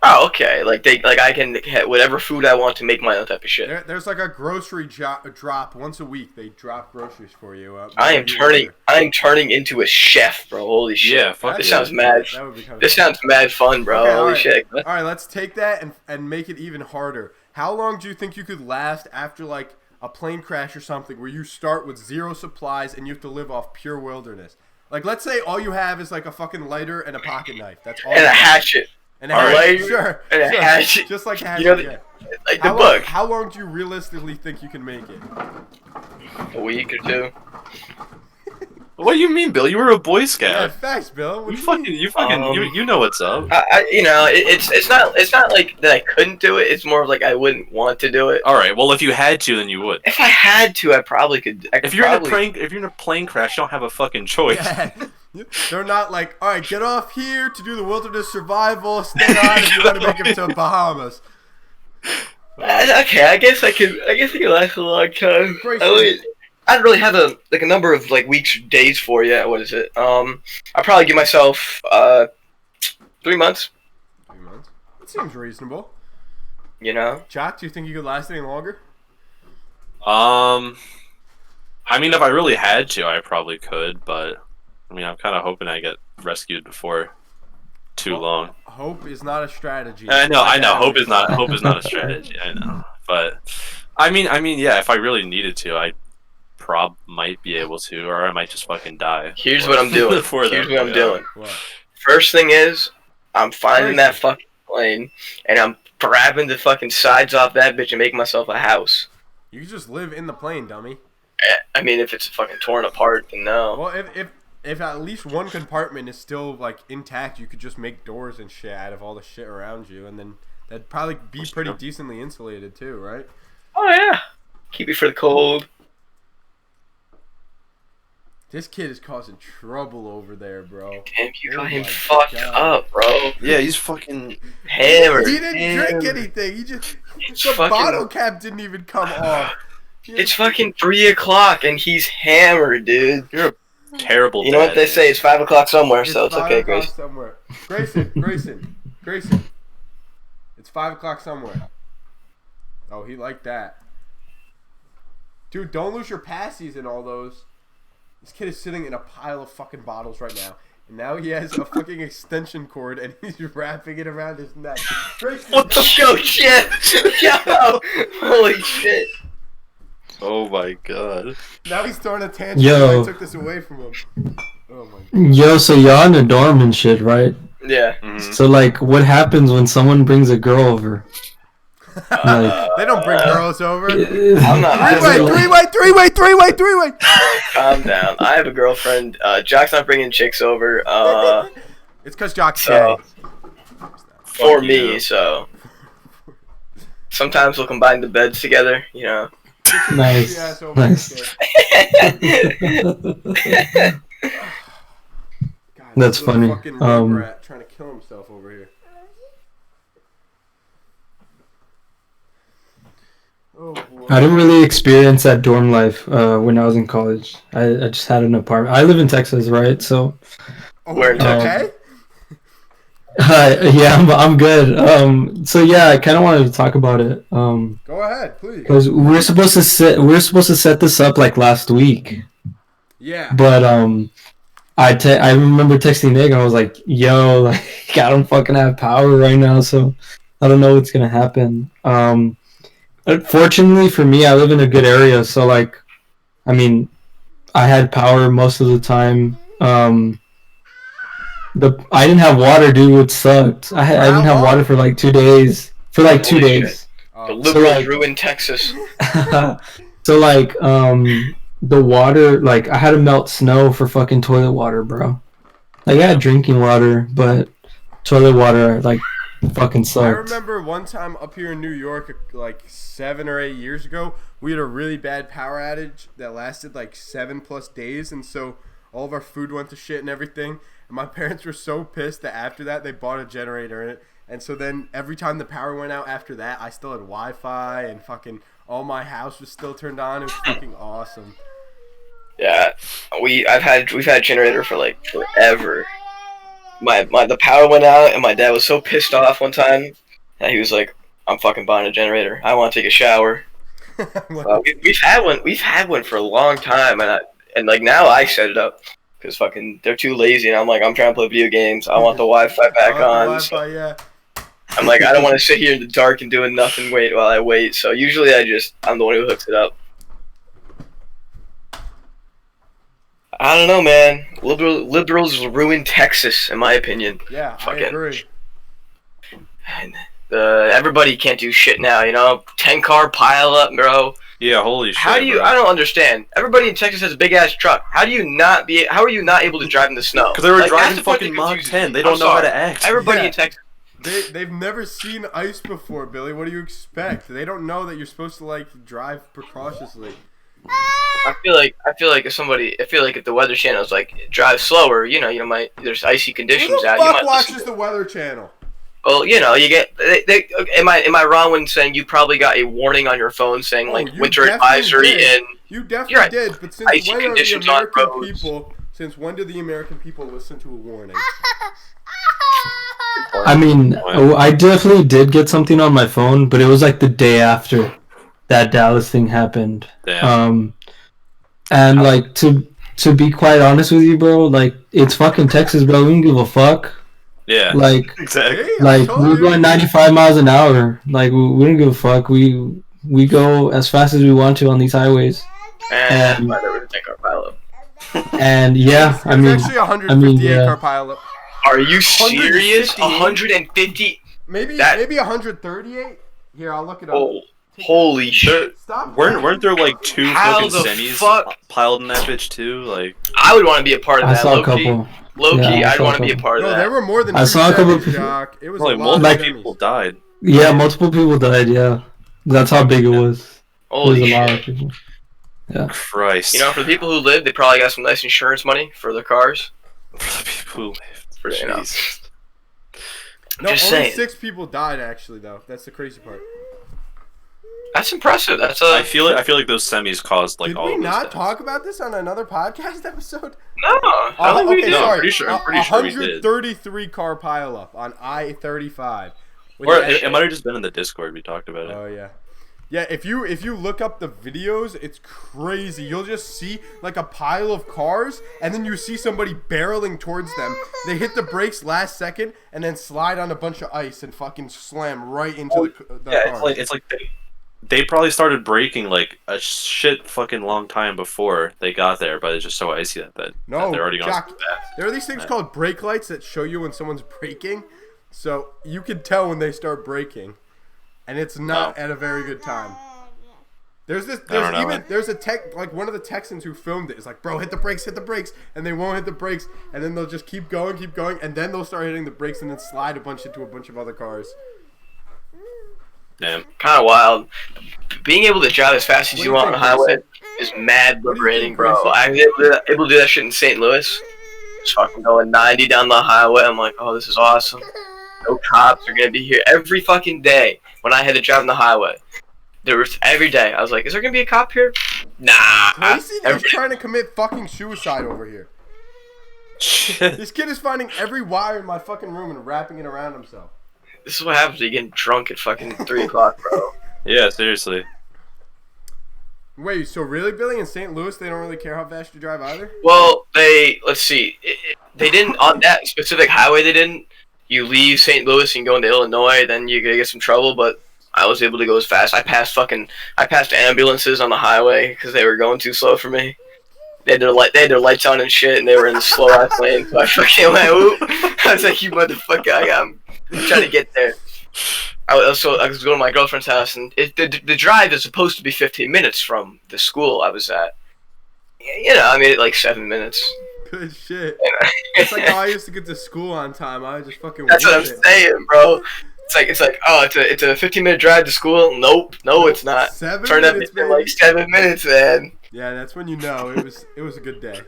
Oh, okay. Like I can get whatever food I want to make my own type of shit. There's like a grocery drop once a week. They drop groceries for you. I am turning into a chef, bro. Holy shit. Yeah, fuck This yeah. sounds mad. That would be kind of This fun. sounds mad fun, bro. Okay, Holy alright. shit. All right, let's take that and make it even harder. How long do you think you could last after like a plane crash or something where you start with zero supplies and you have to live off pure wilderness? Like, let's say all you have is like a fucking lighter and a pocket knife. That's all. And you a have. hatchet. And a All hatchet. right. Sure. And a sure. hatchet. Just like a hatchet. You know, yeah. like the book. How long do you realistically think you can make it? A week or two. What do you mean, Bill? You were a Boy Yeah, Scout. facts, Bill. What do You know what's up. It's not like that I couldn't do it. It's more of like I wouldn't want to do it. All right. Well, if you had to, then you would. If I had to, I probably could. If you're in a plane crash, you don't have a fucking choice. Yeah. They're not like, all right, get off here to do the wilderness survival. Stay on if you want to make it to Bahamas. Okay, I guess I could last a long time. Great. I don't really have a number of like weeks or days for you. What is it? I'll probably give myself 3 months. 3 months. That seems reasonable. You know. Jock, do you think you could last any longer? I mean, if I really had to, I probably could, but I mean, I'm kind of hoping I get rescued before too long. Hope is not a strategy. I know. Hope is not a strategy. I know, but I mean, yeah. If I really needed to, I might be able to, or I might just fucking die. Here's what I'm doing. What? First thing is, I'm finding that fucking plane, and I'm grabbing the fucking sides off that bitch and making myself a house. You can just live in the plane, dummy. I mean, if it's fucking torn apart, then no. Well, if at least one compartment is still like intact, you could just make doors and shit out of all the shit around you, and then that'd probably be pretty decently insulated too, right? Oh yeah, keep it for the cold. This kid is causing trouble over there, bro. Damn, you got him my fucked God. up, bro. Yeah, he's fucking Hammered. He didn't drink anything. He just It's the fucking- bottle cap didn't even come off. It's fucking 3 o'clock and he's hammered, dude. You're a terrible. You know what dad. they say? It's 5 o'clock somewhere, so it's 5 okay, o'clock Grace. somewhere. Grayson. It's 5 o'clock somewhere. Oh, he liked that. Dude, don't lose your passies in all those. This kid is sitting in a pile of fucking bottles right now. And now he has a fucking extension cord and he's wrapping it around his neck. Grayson, What the yo shit? Yo, holy shit! Oh my god. now he's throwing a tantrum. Yo. I took this away from him. Oh my god. Yo, so y'all in a dorm and shit, right? Yeah. Mhm. So like, what happens when someone brings a girl over? Like, They don't bring girls over. I'm not. I have a Three-way. Calm down. I have a girlfriend. Jock's not bringing chicks over. It's because Jock's So- gay. For Fuck me, you. so sometimes we'll combine the beds together. You know. Nice, Yeah, so over nice. this kid. God, That's this little funny. Fucking rat trying to kill himself over here. Oh boy. I didn't really experience that dorm life when I was in college. I just had an apartment. I live in Texas, right? So Oh, Where in okay? yeah, I'm good. So yeah, I kind of wanted to talk about it. Go ahead, please. Because we were supposed to set this up like last week, Yeah. but I remember texting Nick and I was like, "Yo, like I don't fucking have power right now, so I don't know what's gonna happen." Fortunately for me, I live in a good area, so like, I mean, I had power most of the time. I didn't have water, dude, which sucked. I didn't have water for like 2 days. For like 2 Holy days. The Oh, liberals like- ruined Texas. So like, the water, like I had to melt snow for fucking toilet water, bro. Like I had drinking water, but toilet water like fucking I sucked. remember one time up here in New York, like 7 or 8 years ago, we had a really bad power outage that lasted like 7+ days, and so all of our food went to shit and everything. And my parents were so pissed that after that they bought a generator in it. And so then every time the power went out after that, I still had Wi-Fi and fucking all my house was still turned on. It was fucking awesome. Yeah, we've had a generator for like forever. The power went out and my dad was so pissed off one time that he was like, "I'm fucking buying a generator. I want to take a shower." We've had one for a long time, and like now I set it up because fucking they're too lazy, and I'm like, I'm trying to play video games. I want the Wi-Fi back on. So Wi-Fi, yeah. I'm like, I don't want to sit here in the dark and doing nothing. While I wait. So usually I'm the one who hooks it up. I don't know, man. Liberals ruined Texas, in my opinion. Yeah, I Fucking- agree. And everybody can't do shit now, you know? 10-car pile up, bro. Yeah, holy shit. How do you? bro. I don't understand. Everybody in Texas has a big ass truck. How are you not able to drive in the snow? Because they were Like, driving that's the part fucking that Mach confuses 10. me. They I'm don't know how sorry. to act. Everybody Yeah. in Texas. They've never seen ice before, Billy. What do you expect? They don't know that you're supposed to like drive precautiously. I feel like if the Weather Channel is like drive slower, you know, there's icy Who conditions the out. You fuck might listen watches to- the Weather Channel? Well, you know, you get. Am I wrong when saying you probably got a warning on your phone saying like you winter definitely advisory did. and You definitely You're right. did, but since Icy when are the conditions on American roads. people? Since when do the American people listen to a warning? I mean, I definitely did get something on my phone, but it was like the day after that Dallas thing happened. Damn. And like to be quite honest with you, bro, like it's fucking Texas, bro. We don't give a fuck. Yeah. Like, Exactly. Hey, I like told we're you. going 95 miles an hour. Like we don't give a fuck. We go as fast as we want to on these highways. And why they would take our pilot. And yeah, It was actually 158 yeah. car pileup. Are you serious? 158? 150? Maybe That- maybe 138. Here, I'll look it up. Oh, holy shit! Stop. Weren't there like 2 How fucking the semis fuck? piled in that bitch too? Like, I would want to be a part of I that. saw a Low key, couple. low key, Yeah, I I'd saw a want to be a couple. part of No, that. there were more than I two saw a couple semis, people- Jock. It was like a lot multiple of people semis. died. Yeah, multiple people died. Yeah, that's how big it was. It Holy was a lot shit! of people. Christ. You know, for the people who live, they probably got some nice insurance money for their cars. for the people who lived. For, you know. Jeez. No, Just only saying. 6 people died actually though. That's the crazy part. That's impressive. That's I feel like those semis caused like Did all we of those not deaths. talk about this on another podcast episode? no. I don't think we okay, did. No, I'm sorry. pretty sure- I'm pretty sure we did. 133 car pileup on I-35. which Or is- it might have just been in the Discord we talked about it. Oh yeah. Yeah, if you look up the videos, it's crazy. You'll just see like a pile of cars, and then you see somebody barreling towards them. They hit the brakes last second, and then slide on a bunch of ice and fucking slam right into the Yeah, car. it's like they probably started braking like a shit fucking long time before they got there, but it's just so icy that No, they're already gone. Jack, there are these things called brake lights that show you when someone's braking, so you can tell when they start braking, and it's not at a very good time. There's don't know, man. there's a tech, like one of the Texans who filmed it is like, bro, hit the brakes, and they won't hit the brakes, and then they'll just keep going, and then they'll start hitting the brakes and then slide a bunch into a bunch of other cars. Damn. Kind of wild. Being able to drive as fast as What you do you want on the think, highway Grayson? is mad What do you liberating, think, bro. Grayson? I was able to do that shit in St. Louis. Just fucking going 90 down the highway. I'm like, oh, this is awesome. No cops are gonna be here every fucking day. When I had to drive on the highway, there was every day. I was like, is there gonna be a cop here? Nah. Grayson is Every- trying to commit fucking suicide over here. Shit. This kid is finding every wire in my fucking room and wrapping it around himself. This is what happens when you get drunk at fucking 3 o'clock, bro. Yeah, seriously. Wait, so really, Billy, in St. Louis, they don't really care how fast you drive either? Well, let's see. They didn't, on that specific highway, they didn't. You leave St. Louis and go into Illinois, then you're gonna get some trouble, but I was able to go as fast. I passed ambulances on the highway because they were going too slow for me. They had their lights on and shit, and they were in the slow ass lane, so I fucking went, whoop. I was like, you motherfucker, I'm trying to get there. I was going to my girlfriend's house, and the drive is supposed to be 15 minutes from the school I was at. You know, I made it like 7 minutes. Good shit. It's like how I used to get to school on time. I just fucking That's what I'm whipped it. saying, bro. It's like, oh, it's a 15-minute drive to school. Nope, no, it's not. 7 Turn that minutes, bitch in baby. like 7 minutes, man. Yeah, that's when you know it was a good day.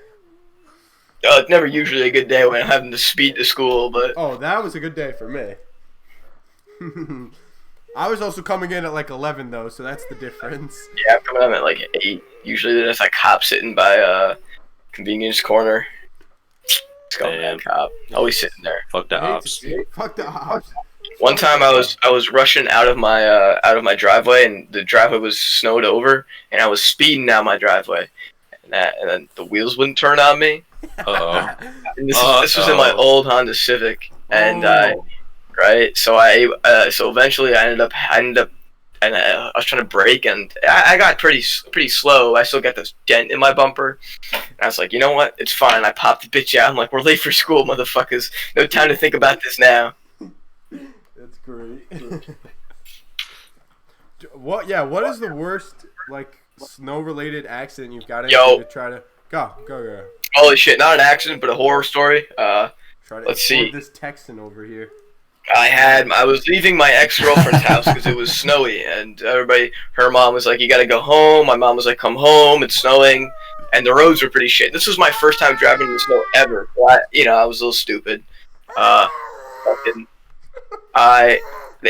Oh, it's never usually a good day when I'm having to speed to school, but Oh, that was a good day for me. I was also coming in at like 11 though, so that's the difference. yeah, I'm coming home at like 8. Usually there's like cop sitting by convenience corner. It's going Damn. that cop. Always sitting there. Fuck the I hate to ops. see it. Fuck the ops. One time I was rushing out of my driveway, and the driveway was snowed over, and I was speeding down my driveway, and then the wheels wouldn't turn on me. Uh-oh. And this was in my old Honda Civic, and right, so so eventually I ended up, and I was trying to brake, and I got pretty slow. I still got this dent in my bumper, and I was like, you know what, it's fine. I popped the bitch out. I'm like, we're late for school, motherfuckers. No time to think about this now. That's great. What? Yeah. What is the worst like snow-related accident you've got into Yo. to try to go? Holy shit, not an accident, but a horror story. Try to Let's afford see. this Texan over here. I was leaving my ex-girlfriend's house because it was snowy, and her mom was like, you gotta go home. My mom was like, come home, it's snowing, and the roads were pretty shit. This was my first time driving in the snow ever. So I was a little stupid.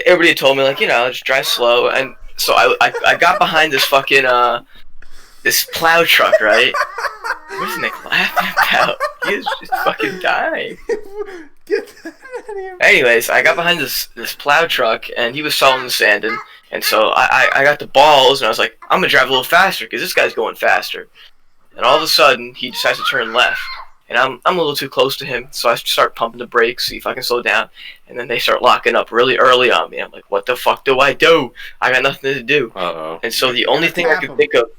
Everybody told me, like, just drive slow, and so I got behind this fucking, this plow truck, right? What's Nick laughing about? He is just fucking dying. Get that out of here. Anyways, I got behind this plow truck, and he was sawing and sanding, and so I got the balls, and I was like, I'm gonna drive a little faster, because this guy's going faster. And all of a sudden, he decides to turn left, and I'm a little too close to him, so I start pumping the brakes, see if I can slow down, and then they start locking up really early on me. I'm like, what the fuck do? I got nothing to do. Uh-oh. And so the only thing I could him. think of,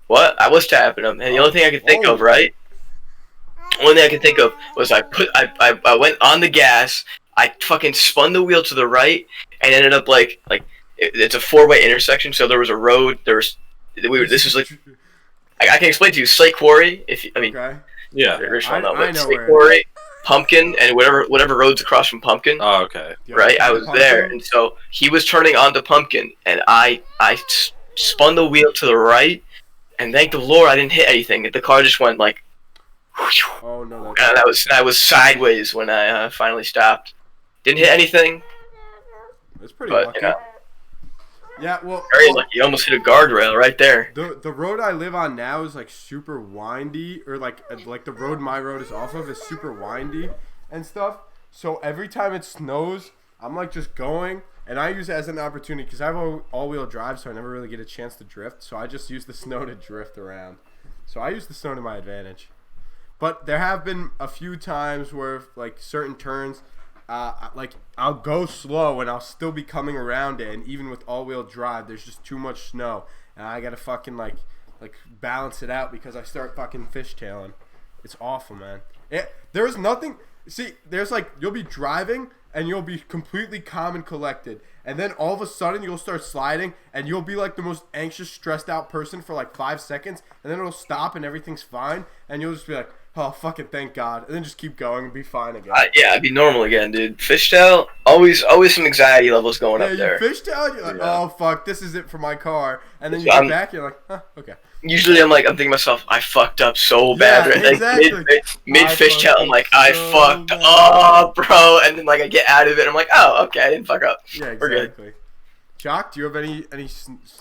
what? I was tapping him, and the only thing I could think of, right? Only thing I could think of was I went on the gas, I fucking spun the wheel to the right, and ended up like it's a 4-way intersection, so there was a road, this was like, I can explain to you, Slate Quarry, Okay. Yeah. original I but know Slate where it Quarry, Pumpkin, and whatever roads across from Pumpkin. Oh, okay. Yeah, Right, I was Pumpkin? there, and so he was turning onto Pumpkin, and I spun the wheel to the right, and thank the Lord I didn't hit anything. The car just went like, Oh no. and I was sideways when I finally stopped. Didn't hit anything, That's pretty but lucky. you know, Yeah, well, very lucky. Almost hit a guardrail right there. the road I live on now is like super windy, or like the road my road is off of is super windy and stuff. So every time it snows, I'm like just going, and I use it as an opportunity because I have all-wheel drive, so I never really get a chance to drift. So I just use the snow to drift around. So I use the snow to my advantage. But there have been a few times where like certain turns, like I'll go slow and I'll still be coming around it, and even with all-wheel drive, there's just too much snow, and I gotta fucking like balance it out because I start fucking fishtailing. It's awful, man. There's nothing. See, there's like you'll be driving and you'll be completely calm and collected, and then all of a sudden you'll start sliding and you'll be like the most anxious, stressed out person for like 5 seconds, and then it'll stop and everything's fine, and you'll just be like, oh, fucking thank God, and then just keep going and be fine again. Yeah, I'd be normal again, dude. Fishtail, always some anxiety levels going up there. You fishtail, you're like, Yeah. oh fuck, this is it for my car, and then you I'm- get back, you're like, huh, okay. Usually I'm thinking to myself, I fucked up so bad. Yeah, Right? Like, exactly. mid I fishtail, I'm fucked like, up I so fucked bad. up, bro. And then like I get out of it, and I'm like, oh, okay, I didn't fuck up. Yeah, We're good. exactly. Jock, do you have any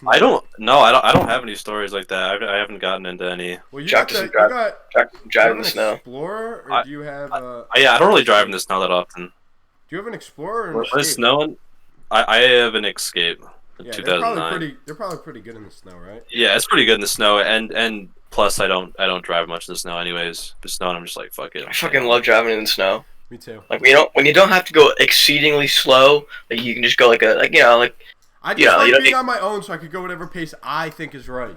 I don't have any stories like that. I haven't gotten into any. Well, you Jock got doesn't the, you drive. got Driving do you have in an the snow. Explorer, or I- do you have I don't really drive in the snow that often. do you have an Explorer or an When it's Escape? snowing, I have an Escape. Yeah, 2009. they're probably pretty good in the snow, right? Yeah, it's pretty good in the snow, and plus I don't drive much in the snow anyways. The snow, and I'm just like fuck it. I fucking love driving in the snow. Me too. Like when you don't have to go exceedingly slow, like you can just go like I just Yeah, like you don't being need- on my own, so I could go whatever pace I think is right.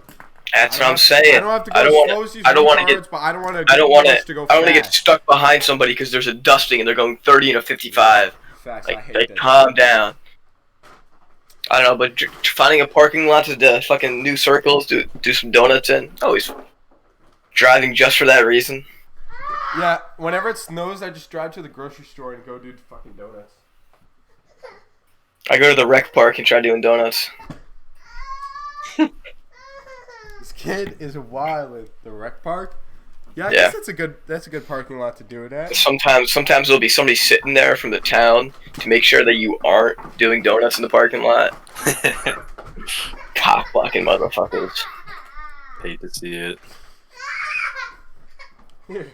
that's I what don't I'm have to- saying. I don't have to go I don't as wanna- slow as these I don't wanna get- retards, but I don't want to. I don't want to go I don't want to get fast. stuck behind somebody because there's a dusting and they're going 30 and a 55. Facts, I Like, hate that. calm down. I don't know, but finding a parking lot to fucking do circles, do some donuts in. Always driving just for that reason. Yeah, whenever it snows, I just drive to the grocery store and go do fucking donuts. I go to the rec park and try doing donuts. This kid is wild at the rec park. Yeah, I Yeah. guess that's a good parking lot to do it at. Sometimes there'll be somebody sitting there from the town to make sure that you aren't doing donuts in the parking lot. Cock blocking motherfuckers. Hate to see it. Here,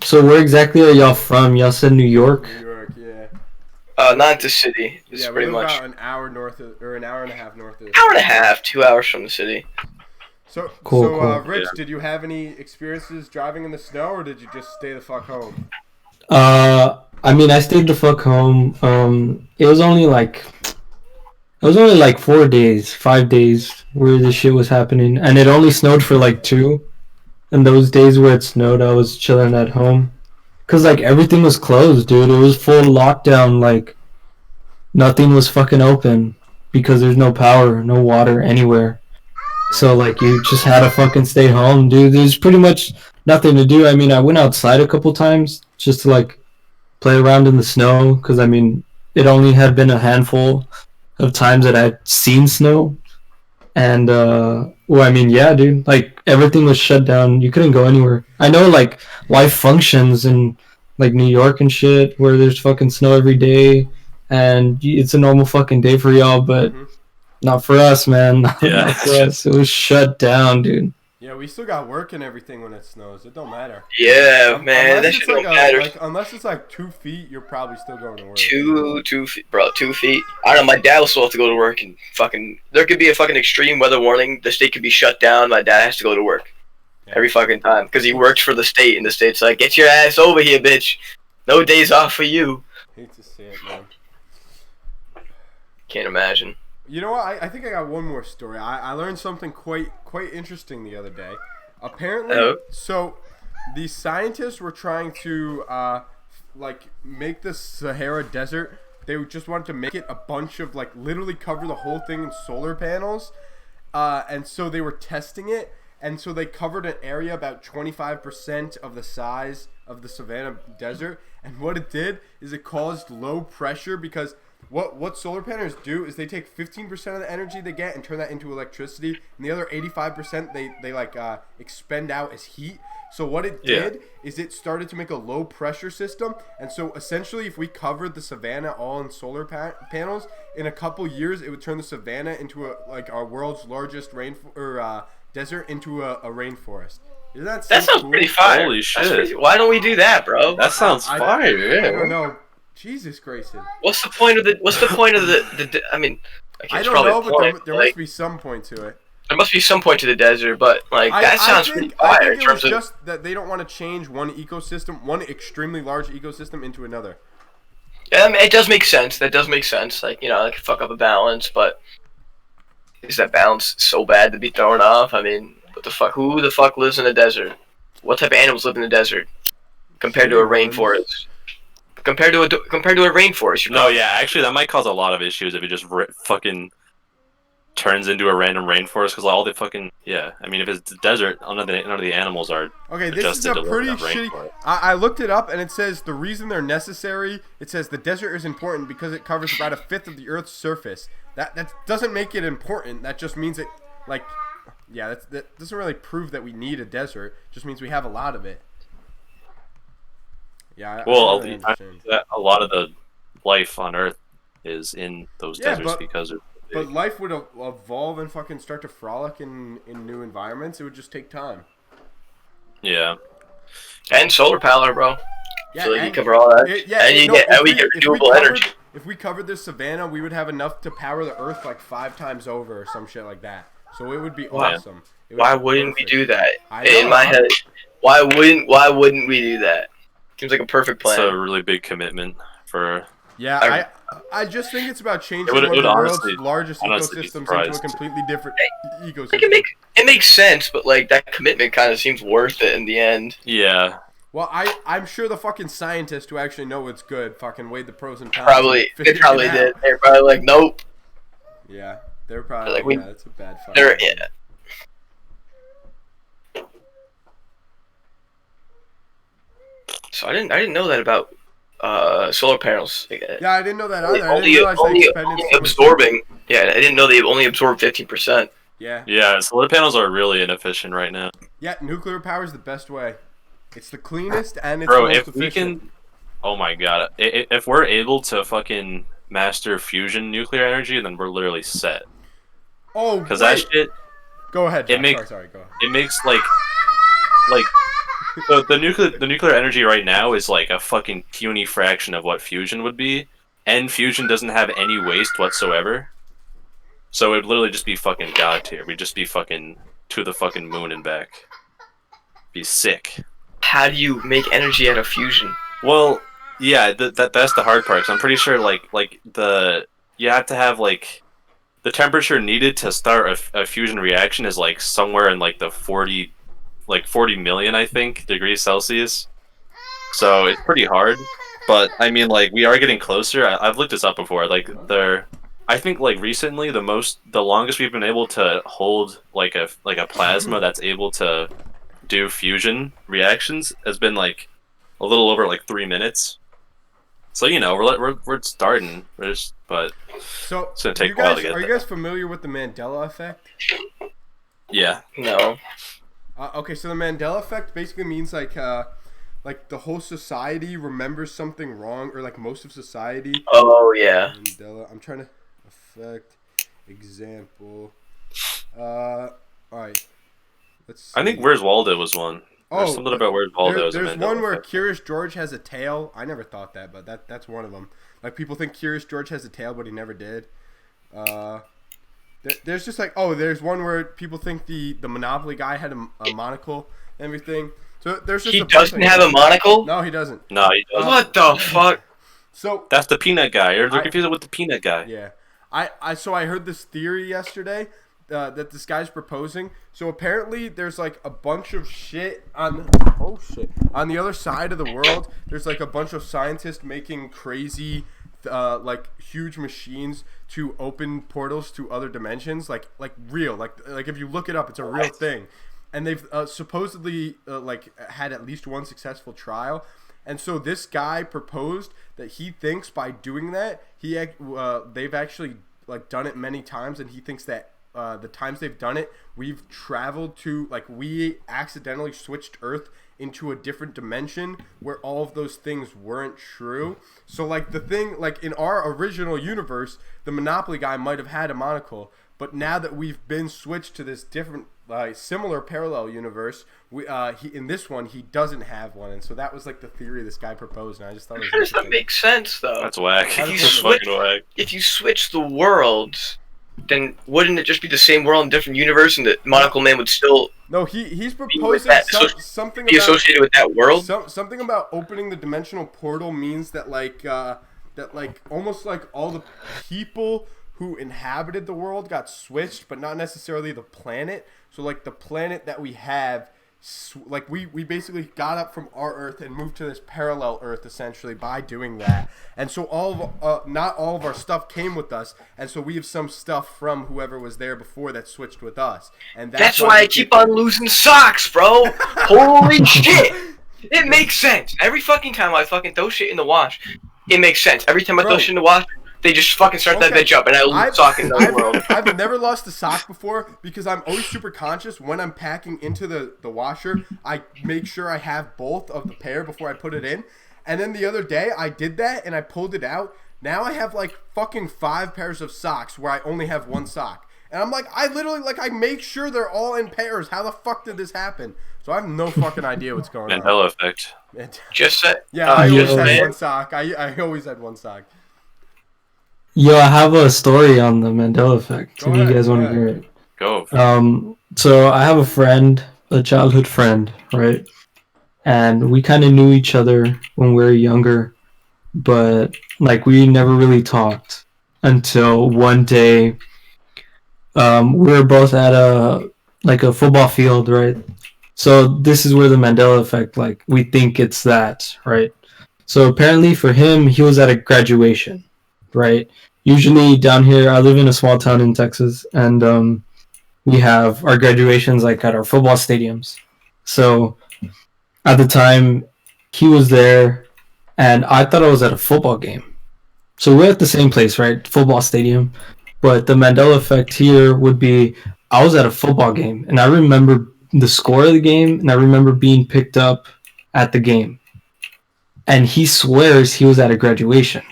So where exactly are y'all from? Y'all said New York. New York, yeah. Not the city. It's Yeah, we pretty live much about an hour north of, or an hour and a half north of. hour and a half, 2 hours from the city. So, Cool, so cool. Rich, Yeah. did you have any experiences driving in the snow, or did you just stay the fuck home? I mean, I stayed the fuck home. It was only like 4 days, 5 days where this shit was happening, and it only snowed for like 2. And those days where it snowed, I was chilling at home, cause like everything was closed, dude. It was full lockdown. Like nothing was fucking open because there's no power, no water anywhere. So like you just had to fucking stay home, dude. There's pretty much nothing to do. I mean, I went outside a couple times just to like play around in the snow, because I mean it only had been a handful of times that I'd seen snow. And well, I mean, yeah, dude, like everything was shut down. You couldn't go anywhere. I know like life functions in like New York and shit where there's fucking snow every day and it's a normal fucking day for y'all, but Mhm. not for us, man. Yeah. Not for us. It was shut down, dude. Yeah, we still got work and everything when it snows. It don't matter. Yeah, man, Unless that it's shit like don't matter. unless it's like 2 feet, you're probably still going to work. 2 feet, bro. 2 feet. I don't know. My dad will still have to go to work, and fucking there could be a fucking extreme weather warning. The state could be shut down. My dad has to go to work. every fucking time because he works for the state, and the state's like, "Get your ass over here, bitch. No days off for you." Hate to see it, man. Can't imagine. You know what? I think I got one more story. I learned something quite interesting the other day. Apparently, Oh. so these scientists were trying to like make the Sahara Desert. They just wanted to make it a bunch of like literally cover the whole thing in solar panels, and so they were testing it. And so they covered an area about 25% of the size of the Savannah Desert. And what it did is it caused low pressure because what solar panels do is they take 15% of the energy they get and turn that into electricity. And the other 85% they like expend out as heat. So what it did is it started to make a low pressure system. And so essentially if we covered the Savannah all in solar panels, in a couple years it would turn the Savannah into our world's largest desert into a rainforest. Isn't that so That sounds cool? pretty fire. Holy That's shit. pretty- Why don't we do that, bro? That sounds I- fire, I yeah. don't know. Jesus Grayson. What's the point of the? I mean, okay, I it's don't probably know, a but point, there like, must be some point to it. there must be some point to the desert, but like that sounds pretty I fire in think it was terms of. just that they don't want to change one extremely large ecosystem into another. Yeah, I mean, it does make sense. That does make sense. Like, that could fuck up a balance, but is that balance so bad to be thrown off? I mean, what the fuck? Who the fuck lives in the desert? What type of animals live in the desert compared to a Humans. rainforest? Compared to a rainforest, No, yeah, actually, that might cause a lot of issues if it just fucking turns into a random rainforest, because all the fucking, yeah, I mean, if it's the desert, none of the animals are Okay, this is adjusted a to live pretty in that shitty. rainforest. I looked it up and it says the reason they're necessary. It says the desert is important because it covers about a fifth of the Earth's surface. That doesn't make it important. That just means it, like, yeah, that doesn't really prove that we need a desert. It just means we have a lot of it. Yeah. Well, I don't really understand. a lot of the life on Earth is in those Yeah, deserts but- because of. But life would evolve and fucking start to frolic in new environments. It would just take time. Yeah. and solar power, bro. Yeah, So you and- cover all that, and you no, get if and we get renewable energy. If we covered this Savannah, we would have enough to power the Earth like 5 times over or some shit like that. So it would be Why? awesome. It would Why be wouldn't we perfect. do that? I In know, my huh? head, why wouldn't we do that? Seems like a perfect It's a plan. really big commitment for. Yeah, I just think it's about changing It would one of the honestly- world's largest honestly be ecosystems into a surprised. completely different Like ecosystem. it makes sense, but like that commitment kind of seems worth it in the end. Yeah. Well, I'm sure the fucking scientists who actually know what's good fucking weighed the pros and cons. Probably and they figured probably it out. did. They're probably like, nope. Yeah, they're probably Like, like, we- yeah, that's a bad fucking. They're idea. yeah. So I didn't know that about solar panels. Yeah, I didn't know that either. I Only, didn't realize only, they expended only so much- absorbing. Yeah, I didn't know they only absorb 15%. Yeah, Yeah, solar panels are really inefficient right now. yeah. Nuclear power is the best way. It's the cleanest and it's Bro, the most if we efficient. can. Oh my god. If we're able to fucking master fusion nuclear energy, then we're literally set. Oh, Because that wait. shit, Go ahead. it Jack. makes- Sorry, go ahead. it makes like. The nuclear energy right now is like a fucking puny fraction of what fusion would be, and fusion doesn't have any waste whatsoever. So it'd literally just be fucking god tier. We'd just be fucking to the fucking moon and back. Be sick. How do you make energy out of fusion? Well, yeah, that's the hard part. 'Cause I'm pretty sure you have to have like the temperature needed to start a fusion reaction is like somewhere in like the 40 million, I think, degrees Celsius. So it's pretty hard, but I mean, like, we are getting closer. I've looked this up before. Like, I think like recently the longest we've been able to hold like a plasma that's able to do fusion reactions has been like a little over like 3 minutes. So we're starting, but So, It's gonna take you a while guys, to get are you there. guys familiar with the Mandela effect? yeah, No. Okay, so the Mandela effect basically means like the whole society remembers something wrong, or like most of society. Oh yeah. Mandela. I'm trying to effect example. All right. Let's see. I think Where's Waldo was one. There's something about Where's Waldo. is a There's Mandela one where effect. Curious George has a tail. I never thought that, but that's one of them. Like people think Curious George has a tail, but he never did. There's just like there's one where people think the Monopoly guy had a monocle, everything. So there's just He a bunch doesn't of- have a monocle? No, he doesn't. No, he doesn't. What the fuck? So That's the peanut guy. You're I- confused with the peanut guy. yeah, I heard this theory yesterday that this guy's proposing. So apparently there's like a bunch of shit on the other side of the world. There's like a bunch of scientists making crazy like huge machines to open portals to other dimensions, like real, like if you look it up, it's a real thing. And they've supposedly like had at least one successful trial. And so this guy proposed that he thinks by doing that, they've actually like done it many times, and he thinks that the times they've done it, we've traveled to, like, we accidentally switched Earth into a different dimension where all of those things weren't true. So like the thing, like in our original universe, the Monopoly guy might have had a monocle, but now that we've been switched to this different similar parallel universe, in this one he doesn't have one. And so that was like the theory this guy proposed, and I just thought it was How does that interesting. make sense, though? That's whack. If you That's switch- fucking whack. If you switch the worlds, then wouldn't it just be the same world in a different universe, and the Monocle Man would still No, he's proposing that, something be about associated with that world? something about opening the dimensional portal means that like almost like all the people who inhabited the world got switched, but not necessarily the planet. So like the planet that we have, like we basically got up from our Earth and moved to this parallel Earth essentially by doing that. And so not all of our stuff came with us, and so we have some stuff from whoever was there before that switched with us. And That's why I keep on losing socks, bro. Holy shit! It makes sense. Every fucking time I fucking throw shit in the wash, it makes sense. Every time I throw Bro. shit in the wash, they just fucking start that Okay. bitch up, and I lose sock in the world. I've never lost a sock before because I'm always super conscious when I'm packing into the washer. I make sure I have both of the pair before I put it in. And then the other day I did that and I pulled it out. Now I have like fucking 5 pairs of socks where I only have one sock. And I'm like, I literally, like, I make sure they're all in pairs. How the fuck did this happen? So I have no fucking idea what's going on. Mandela effect. Just say, Yeah, I just always had say one sock. I always had one sock. Yo, I have a story on the Mandela effect. Go If you ahead, guys want go to hear it. Go. So I have a friend, a childhood friend, right? And we kind of knew each other when we were younger, but like we never really talked until one day. We were both at a football field, right? So this is where the Mandela effect, like we think it's that, right? So apparently for him, he was at a graduation, right? Usually down here, I live in a small town in Texas, and we have our graduations like at our football stadiums. So at the time, he was there, and I thought I was at a football game. So we're at the same place, right? Football stadium. But the Mandela effect here would be I was at a football game, and I remember the score of the game, and I remember being picked up at the game. And he swears he was at a graduation.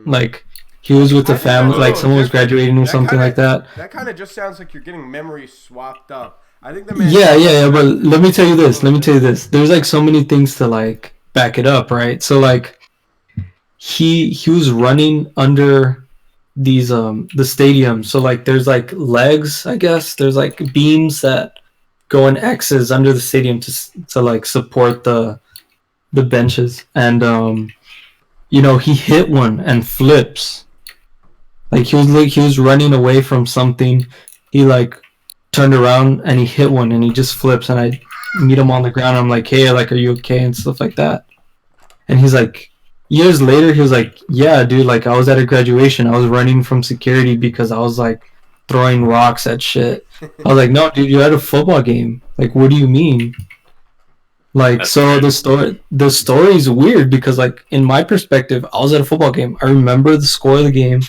Like, he was with the family, like someone was graduating or something like that. That kind of just sounds like you're getting memories swapped up. I think the Yeah, but let me tell you this. There's like so many things to like back it up, right? So like he was running under these the stadium. So like there's like legs, I guess. There's like beams that go in X's under the stadium to like support the benches. And he hit one and flips. Like he was running away from something. He like turned around and he hit one and he just flips, and I meet him on the ground. I'm like, hey, like, are you okay? And stuff like that. And he's like, years later, he was like, yeah, dude, like I was at a graduation. I was running from security because I was like throwing rocks at shit. I was like, no, dude, you're at a football game. Like, what do you mean? Like, That's so weird. the story is weird because like in my perspective, I was at a football game. I remember the score of the game.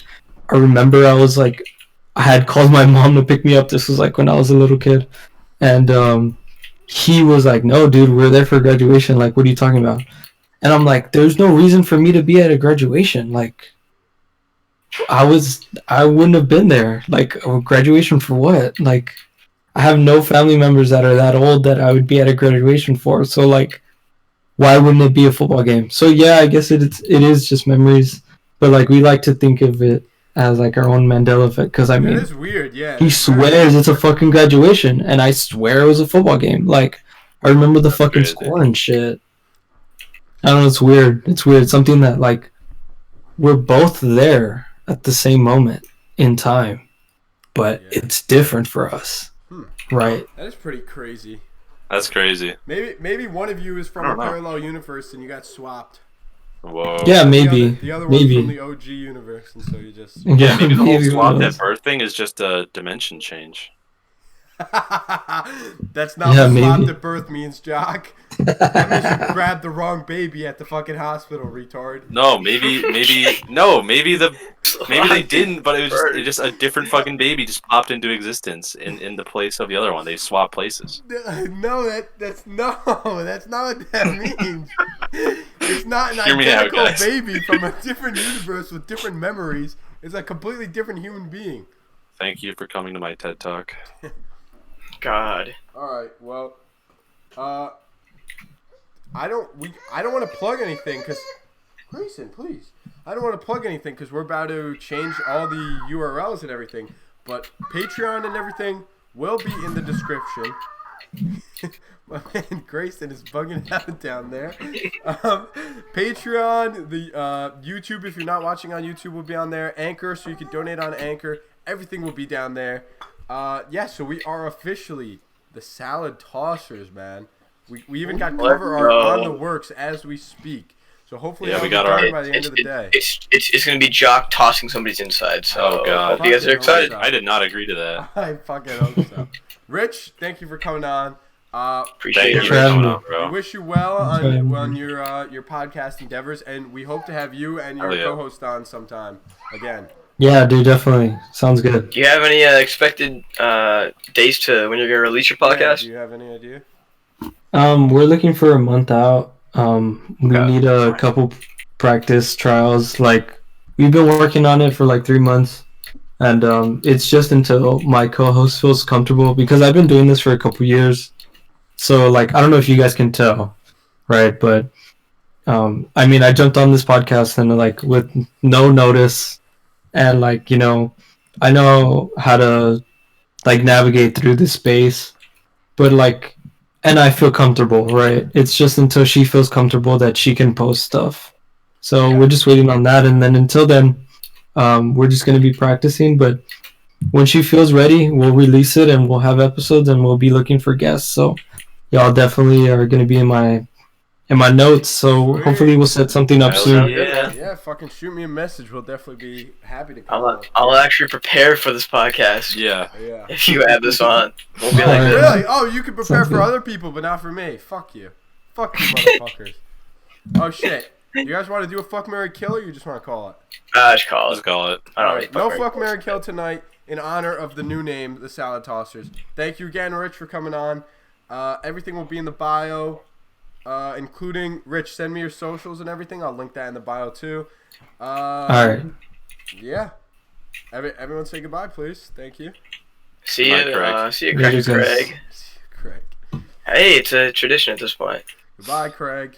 I remember I had called my mom to pick me up. This was like when I was a little kid. And he was like, no, dude, we're there for graduation. Like, what are you talking about? And I'm like, there's no reason for me to be at a graduation. Like, I wouldn't have been there. Like, a graduation for what? Like, I have no family members that are that old that I would be at a graduation for. So, like, why wouldn't it be a football game? So, yeah, I guess it is just memories. But, like, we like to think of it as, like, our own Mandela effect. Because, I mean, It is weird, yeah. he swears it's a fucking graduation. And I swear it was a football game. Like, I remember the fucking Crazy. score and shit. I don't know. It's weird. It's weird. Something that like we're both there at the same moment in time, but Yeah. it's different for us, right? That is pretty crazy. That's crazy. Maybe one of you is from I a don't know. parallel universe and you got swapped. Whoa. Yeah, The maybe. other, the other one's Maybe. from the OG universe, and so you just. Yeah, maybe the whole Maybe swap one of that those. birth thing is just a dimension change. That's not Yeah, what swapped maybe. at birth means, Jock. That means you grabbed the wrong baby at the fucking hospital, retard. No, maybe they didn't, but it was just a different fucking baby just popped into existence in the place of the other one. They swapped places. No, that's not what that means. It's not an Hear me out, identical guys. baby from a different universe with different memories. It's a completely different human being. Thank you for coming to my TED Talk. God. All right, well, I don't want to plug anything because Grayson, please. I don't want to plug anything because we're about to change all the URLs and everything. But Patreon and everything will be in the description. My man Grayson is bugging out down there. Patreon, the YouTube, if you're not watching on YouTube, will be on there. Anchor, so you can donate on Anchor. Everything will be down there. Yeah, so we are officially the Salad Tossers, man. We even got cover art on the works as we speak. So hopefully Yeah, that'll we be got done our- by the end of the day. It's gonna be Jock tossing somebody's inside. So Oh, God. hope you guys are excited. So. I did not agree to that. I fucking hope so. Rich, thank you for coming on. Appreciate Thank you it. for coming on, We bro. wish you well That's right. on your podcast endeavors, and we hope to have you and your Oh, yeah. co-host on sometime again. Yeah, dude, definitely sounds good. Do you have any expected days to when you're gonna release your Yeah, podcast? do you have any idea? We're looking for a month out. We Okay. need a couple practice trials. Like we've been working on it for like 3 months, and it's just until my co-host feels comfortable because I've been doing this for a couple years. So like I don't know if you guys can tell, right? But I mean, I jumped on this podcast and like with no notice, and like I know how to like navigate through this space, but like. And I feel comfortable, right? It's just until she feels comfortable that she can post stuff. So we're just waiting on that. And then until then, we're just going to be practicing. But when she feels ready, we'll release it and we'll have episodes and we'll be looking for guests. So y'all definitely are going to be in my notes. So Sweet. hopefully we'll set something up Hell soon. yeah. Yeah, fucking shoot me a message. We'll definitely be happy to come on. I'll actually prepare for this podcast Yeah. Yeah. if you have this on. We'll be Oh, like yeah. this. Really? Oh, you can prepare Sounds for good. other people, but not for me. Fuck you. Fuck you, motherfuckers. Oh shit. You guys want to do a fuck, marry, kill, or you just want to call it? Just call Let's it. call it. I don't All really right, no fuck fuck, marry, kill tonight in honor of the new name, the Salad Tossers. Thank you again, Rich, for coming on. Everything will be in the bio, including Rich. Send me your socials and everything. I'll link that in the bio too. All right. Yeah. Everyone say goodbye, please. Thank you. See Bye, you, Craig. Later, guys. Craig. Craig. Hey, it's a tradition at this point. Goodbye, Craig.